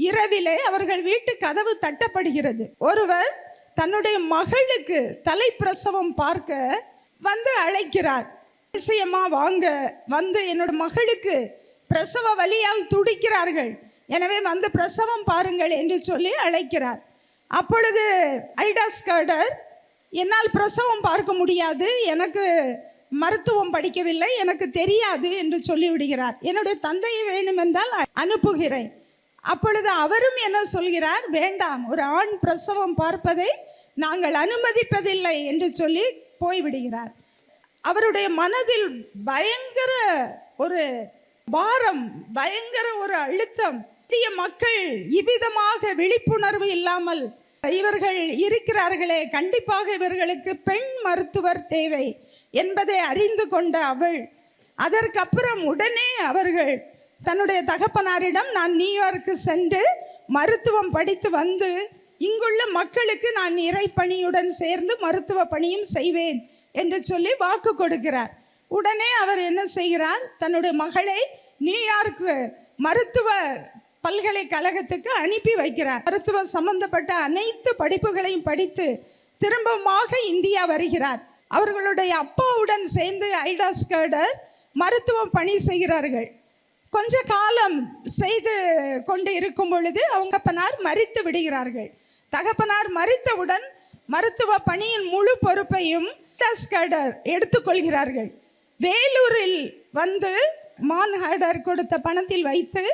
இரவிலே அவர்கள் வீட்டு கதவு தட்டப்படுகிறது. ஒருவர் தன்னுடைய மகளுக்கு தலைப்பிரசவம் பார்க்க வந்து அழைக்கிறார். நிச்சயமா வாங்க, வந்து என்னோட மகளுக்கு பிரசவ வலியால் துடிக்கிறார்கள், எனவே வந்து பிரசவம் பாருங்கள் என்று சொல்லி அழைக்கிறார். அப்பொழுது ஐடா ஸ்கர்டர், என்னால் பிரசவம் பார்க்க முடியாது, எனக்கு மருத்துவம் படிக்கவில்லை, எனக்கு தெரியாது என்று சொல்லிவிடுகிறார். என்னுடைய தந்தையை வேண்டுமென்றால் அனுப்புகிறேன். அப்பொழுது அவரும் என்ன சொல்கிறார், வேண்டாம், ஒரு ஆண் பிரசவம் பார்ப்பதை நாங்கள் அனுமதிப்பதில்லை என்று சொல்லி போய்விடுகிறார். அவருடைய மனதில் பயங்கர ஒரு பாரம், பயங்கர ஒரு அழுத்தம். இந்திய மக்கள் இவ்விதமாக விழிப்புணர்வு இல்லாமல் இவர்கள் இருக்கிறார்களே, கண்டிப்பாக இவர்களுக்கு பெண் மருத்துவர் தேவை என்பதை அறிந்து கொண்ட அவள் அதற்கப்புறம் உடனே அவர்கள் தன்னுடைய தகப்பனாரிடம், நான் நியூயார்க்கு சென்று மருத்துவம் படித்து வந்து இங்குள்ள மக்களுக்கு நான் இறைப்பணியுடன் சேர்ந்து மருத்துவ பணியும் செய்வேன் என்று சொல்லி வாக்கு கொடுக்கிறார். உடனே அவர் என்ன செய்கிறார், தன்னுடைய மகளை நியூயார்க்கு மருத்துவ பல்கலைக்கழகத்துக்கு அனுப்பி வைக்கிறார். மருத்துவ சம்பந்தப்பட்ட அனைத்து படிப்புகளையும் படித்து திரும்பமாக இந்தியா வருகிறார். அவர்களுடைய அப்பாவுடன் சேர்ந்து ஐடா ஸ்கர்டர் மருத்துவம் பணி செய்கிறார்கள். கொஞ்ச காலம் செய்து கொண்டு இருக்கும் பொழுது அவங்க தகப்பனார் மரித்து விடுகிறார்கள். தகப்பனார் மரித்தவுடன் மருத்துவ பணியின் முழு பொறுப்பையும் ஸ்கேடர் எடுத்துக்கொள்கிறார்கள். வேலூரில் வந்து மான்ஹேடர் கொடுத்த பணத்தில் வைத்து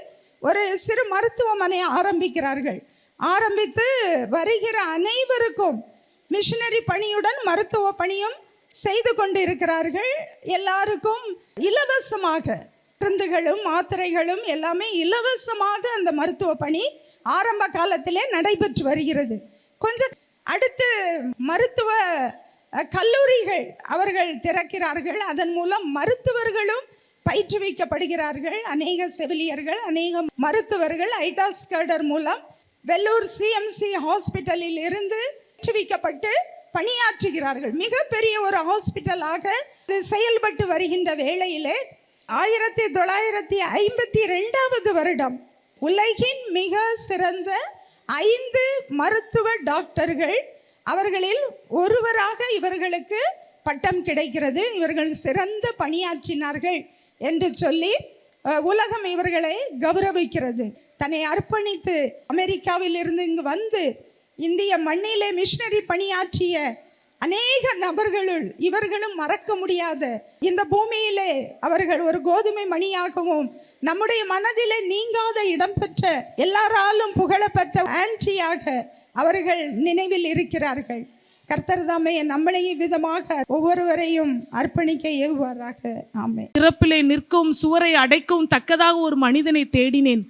ஒரு சிறு மருத்துவமனை ஆரம்பிக்கிறார்கள். ஆரம்பித்து வருகிற அனைவருக்கும் மிஷனரி பணியுடன் மருத்துவ பணியும் செய்து கொண்டு இருக்கிறார்கள். எல்லாருக்கும் இலவசமாக மருந்துகளும் மாத்திரைகளும் எல்லாமே இலவசமாக அந்த மருத்துவ பணி ஆரம்ப காலத்திலே நடைபெற்று வருகிறது. கொஞ்சம் அடுத்து மருத்துவ கல்லூரிகள் அவர்கள் திறக்கிறார்கள். அதன் மூலம் மருத்துவர்களும் பயிற்றுவிக்கப்படுகிறார்கள். அநேக செவிலியர்கள், அநேக மருத்துவர்கள் ஐடாஸ் கேடர் மூலம் வெள்ளூர் சிஎம்சி ஹாஸ்பிட்டலில் இருந்து பயிற்றுவிக்கப்பட்டு பணியாற்றுகிறார்கள். மிகப்பெரிய ஒரு ஹாஸ்பிட்டலாக இது செயல்பட்டு வருகின்ற வேளையிலே 1952 வருடம் உலகின் மிக சிறந்த 5 மருத்துவ டாக்டர்கள், அவர்களில் ஒருவராக இவர்களுக்கு பட்டம் கிடைக்கிறது. இவர்கள் சிறந்த பணியாற்றினார்கள் என்று சொல்லி உலகம் இவர்களை கௌரவிக்கிறது. தன்னை அர்ப்பணித்து அமெரிக்காவில் இருந்து இங்கு வந்து இந்திய மண்ணிலே மிஷனரி பணியாற்றிய அநேக நபர்களுள் இவர்களும் மறக்க முடியாத இந்த பூமியிலே அவர்கள் ஒரு கோதுமை மணியாகவும் நம்முடைய மனதிலே நீங்காத இடம் பெற்ற எல்லாராலும் புகழப்பெற்ற ஆன்டியாக அவர்கள் நினைவில் இருக்கிறார்கள். கர்த்தர் தாமே நம்மளையும் விதமாக ஒவ்வொருவரையும் அர்ப்பணிக்க ஏவுவாராக. ஆமென். திறப்பிலே நிற்கும் சுவரை அடைக்கும் தக்கதாக ஒரு மனிதனை தேடினேன்,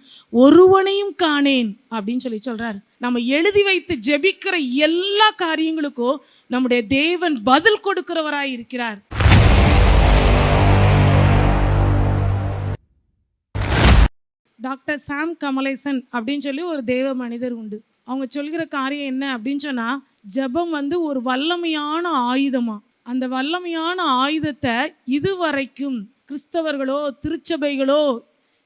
ஒருவனையும் காணேன் அப்படின்னு சொல்றார். நம்ம எழுதி வைத்து ஜெபிக்கிற எல்லா காரியங்களுக்கும் நம்முடைய தேவன் பதில் கொடுக்கிறவராய் இருக்கிறார். டாக்டர் சாம் கமலேசன் அப்படின்னு சொல்லி ஒரு தேவ மனிதர் உண்டு. அவங்க சொல்கிற காரியம் என்ன அப்படின்னு சொன்னா, ஜெபம் ஒரு வல்லமையான ஆயுதமா. அந்த வல்லமையான ஆயுதத்தை இதுவரைக்கும் கிறிஸ்தவர்களோ திருச்சபைகளோ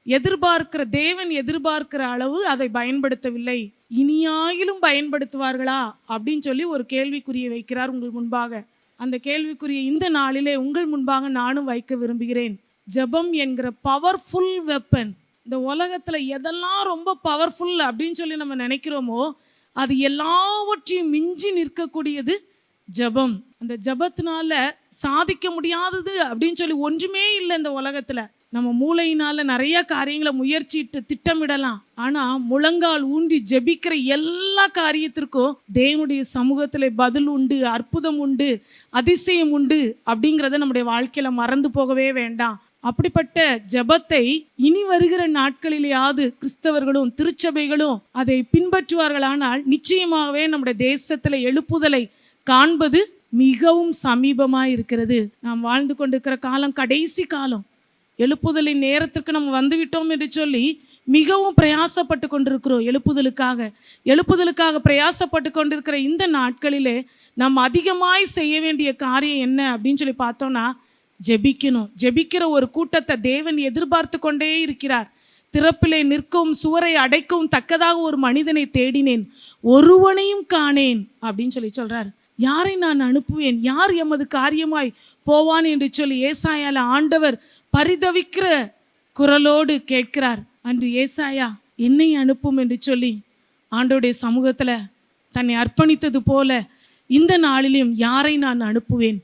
எதிர்பார்க்கிற தேவன் எதிர்பார்க்கிற அளவு அதை பயன்படுத்தவில்லை. இனியாயிலும் பயன்படுத்துவார்களா அப்படின்னு சொல்லி ஒரு கேள்விக்குறியை வைக்கிறார் உங்கள் முன்பாக. அந்த கேள்விக்குறியை இந்த நாளிலே உங்கள் முன்பாக நானும் வைக்க விரும்புகிறேன். ஜெபம் என்கிற பவர்ஃபுல் வெப்பன். இந்த உலகத்தில் எதெல்லாம் ரொம்ப பவர்ஃபுல் அப்படின்னு சொல்லி நம்ம நினைக்கிறோமோ அது எல்லாவற்றையும் மிஞ்சி நிற்கக்கூடியது ஜெபம். அந்த ஜெபத்தினால சாதிக்க முடியாதது அப்படின்னு சொல்லி ஒன்றுமே இல்லை இந்த உலகத்தில். நம்ம மூளையினால நிறைய காரியங்களை முயற்சிட்டு திட்டமிடலாம். ஆனா முழங்கால் ஊன்றி ஜெபிக்கிற எல்லா காரியத்திற்கும் தேவனுடைய சமூகத்துல பதில் உண்டு, அற்புதம் உண்டு, அதிசயம் உண்டு அப்படிங்கிறத நம்முடைய வாழ்க்கையில மறந்து போகவே வேண்டாம். அப்படிப்பட்ட ஜெபத்தை இனி வருகிற நாட்களிலேயாவது கிறிஸ்தவர்களும் திருச்சபைகளும் அதை பின்பற்றுவார்களானால் நிச்சயமாகவே நம்முடைய தேசத்துல எழுப்புதலை காண்பது மிகவும் சமீபமாய் இருக்கிறது. நாம் வாழ்ந்து கொண்டிருக்கிற காலம் கடைசி காலம். எழுப்புதலின் நேரத்திற்கு நம்ம வந்துவிட்டோம் என்று சொல்லி மிகவும் பிரயாசப்பட்டு கொண்டிருக்கிறோம். எழுப்புதலுக்காக பிரயாசப்பட்டு கொண்டிருக்கிற இந்த நாட்களிலே நாம் அதிகமாய் செய்ய வேண்டிய காரியம் என்ன அப்படின்னு சொல்லி பார்த்தோம்னா, ஜெபிக்கணும். ஜெபிக்கிற ஒரு கூட்டத்தை தேவன் எதிர்பார்த்து கொண்டே இருக்கிறார். திறப்பிலே நிற்கும் சுவரை அடைக்கவும் தக்கதாக ஒரு மனிதனை தேடினேன், ஒருவனையும் காணேன் அப்படின்னு சொல்றார். யாரை நான் அனுப்புவேன், யார் எமது காரியமாய் போவான் என்று சொல்லி ஏசாயால ஆண்டவர் பரிதவிக்கிற குரலோடு கேட்கிறார். அன்று ஏசாயா என்னை அனுப்பும் என்று சொல்லி ஆண்டவருடைய சமூகத்துல தன்னை அர்ப்பணித்தது போல இந்த நாளிலும் யாரை நான் அனுப்புவேன்,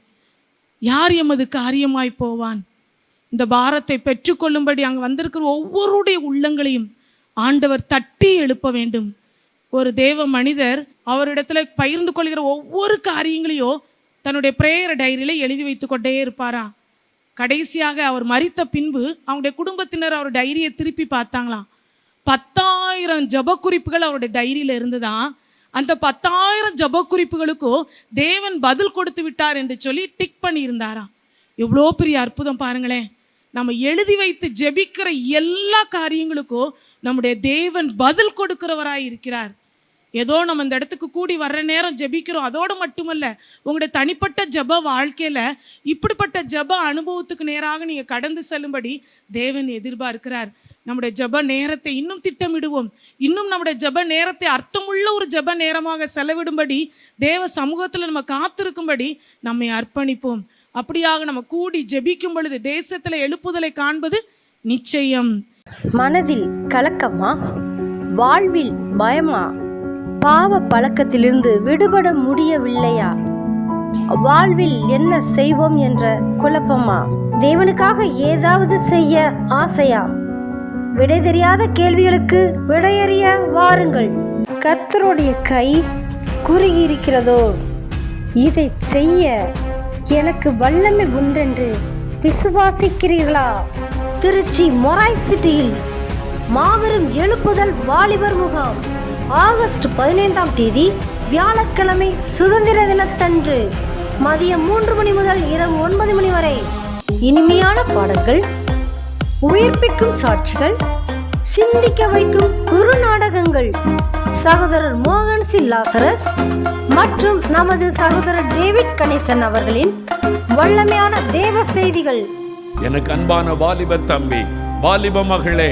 யார் எமது காரியமாய் போவான். இந்த பாரத்தை பெற்றுக்கொள்ளும்படி அங்கே வந்திருக்கிற ஒவ்வொருடைய உள்ளங்களையும் ஆண்டவர் தட்டி எழுப்ப வேண்டும். ஒரு தேவ மனிதர் அவரிடத்துல பகிர்ந்து கொள்கிற ஒவ்வொரு காரியங்களையும் தன்னுடைய பிரேயர் டைரியில எழுதி வைத்து கொண்டே இருப்பாரா. கடைசியாக அவர் மரித்த பின்பு அவங்களுடைய குடும்பத்தினர் அவர் டைரியை திருப்பி பார்த்தாங்களாம். 10,000 ஜப குறிப்புகள் அவருடைய டைரியில இருந்துதான். அந்த 10,000 ஜப குறிப்புகளுக்கும் தேவன் பதில் கொடுத்து விட்டார் என்று சொல்லி டிக் பண்ணி இருந்தாராம். எவ்வளோ பெரிய அற்புதம் பாருங்களேன். நம்ம எழுதி வைத்து ஜெபிக்கிற எல்லா காரியங்களுக்கும் நம்முடைய தேவன் பதில் கொடுக்கிறவராய் இருக்கிறார். ஏதோ நம்ம இந்த இடத்துக்கு கூடி வர்ற நேரம் ஜெபிக்கிறோம், அதோடு மட்டுமல்ல, உங்களுடைய தனிப்பட்ட ஜப வாழ்க்கையில இப்படிப்பட்ட ஜப அனுபவத்துக்கு நேராக நீங்க கடந்து செல்லும்படி தேவன் எதிர்பார்க்கிறார். நம்முடைய ஜப நேரத்தை இன்னும் திட்டமிடுவோம். இன்னும் நம்முடைய ஜப நேரத்தை அர்த்தமுள்ள ஒரு ஜப நேரமாக செலவிடும்படி தேவ சமூகத்தில் நம்ம காத்திருக்கும்படி நம்மை அர்ப்பணிப்போம். அப்படியாக நம்ம கூடி ஜெபிக்கும் பொழுது தேசத்துல எழுப்புதலை காண்பது நிச்சயம். மனதில் கலக்கமா, வாழ்வில் பயமா, பாவ பழக்கத்திலிருந்து விடுபட முடியவில்லையா? வாழ்வில் என்ன செய்வோம் என்ற குழப்பமா? தேவனுக்காக ஏதாவது செய்ய ஆசையா? விடை தெரியாத கேள்விகளுக்கு விடையறிய வாருங்கள். கர்த்தருடைய கை குறுகியிருக்கிறதோ? இதை செய்ய எனக்கு வல்லமை உண்டென்று விசுவாசிக்கிறீர்களா? திருச்சி மொராய் சிட்டியில் மாபெரும் எழுப்புதல் வாலிபர் முகாம் ஆகஸ்ட் 15ஆம் தேதி வியாழக்கிழமை சுதந்திர தினத்தன்று மதியம் 3 மணி முதல் இரவு 9 மணி வரை. இனிமையான பாடல்கள், உயிர்ப்பிக்கும் சாட்சிகள், சிந்திக்க வைக்கும் குறு நாடகங்கள், சகோதரர் மோகன் சி லாசரஸ் மற்றும் நமது சகோதரர் டேவிட் கணேசன் அவர்களின் வல்லமையான தேவ செய்திகள். எனக்கு அன்பான வாலிப தம்பி, வாலிப மகளே,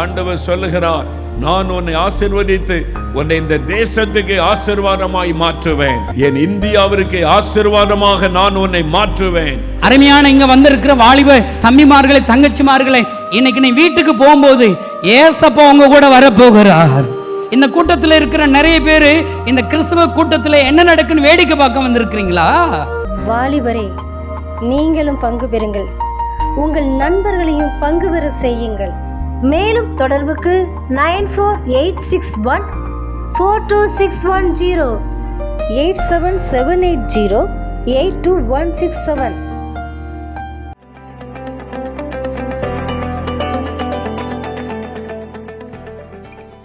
ஆண்டவர் சொல்லுகிறார், நான் உன்னை ஆசீர்வதித்து உன்னை இந்த தேசத்துக்கு ஆசீர்வாதமாய் மாற்றுவேன். என் இந்தியாவிற்கு ஆசீர்வாதமாக நான் உன்னை மாற்றுவேன். அருமையான இங்க வந்திருக்கிற வாலிப தம்பிமார்களே, தங்கச்சிமார்களே, இன்னைக்கு நீ வீட்டுக்கு போகும்போது ஏசப்பா உங்க கூட வரப்போகிறார். இந்த கூட்டத்தில் இருக்கிற நிறைய பேரு இந்த கிறிஸ்தவ கூட்டத்தில் என்ன நடக்குன்னு வேடிக்கை பார்க்க வந்திருக்கிறீங்களா? வாலிபரே, நீங்களும் பங்கு பெறுங்கள், உங்கள் நண்பர்களையும் பங்கு பெற செய்யுங்கள். மேலும் தொடர்புக்கு 9486142610 87780 82167.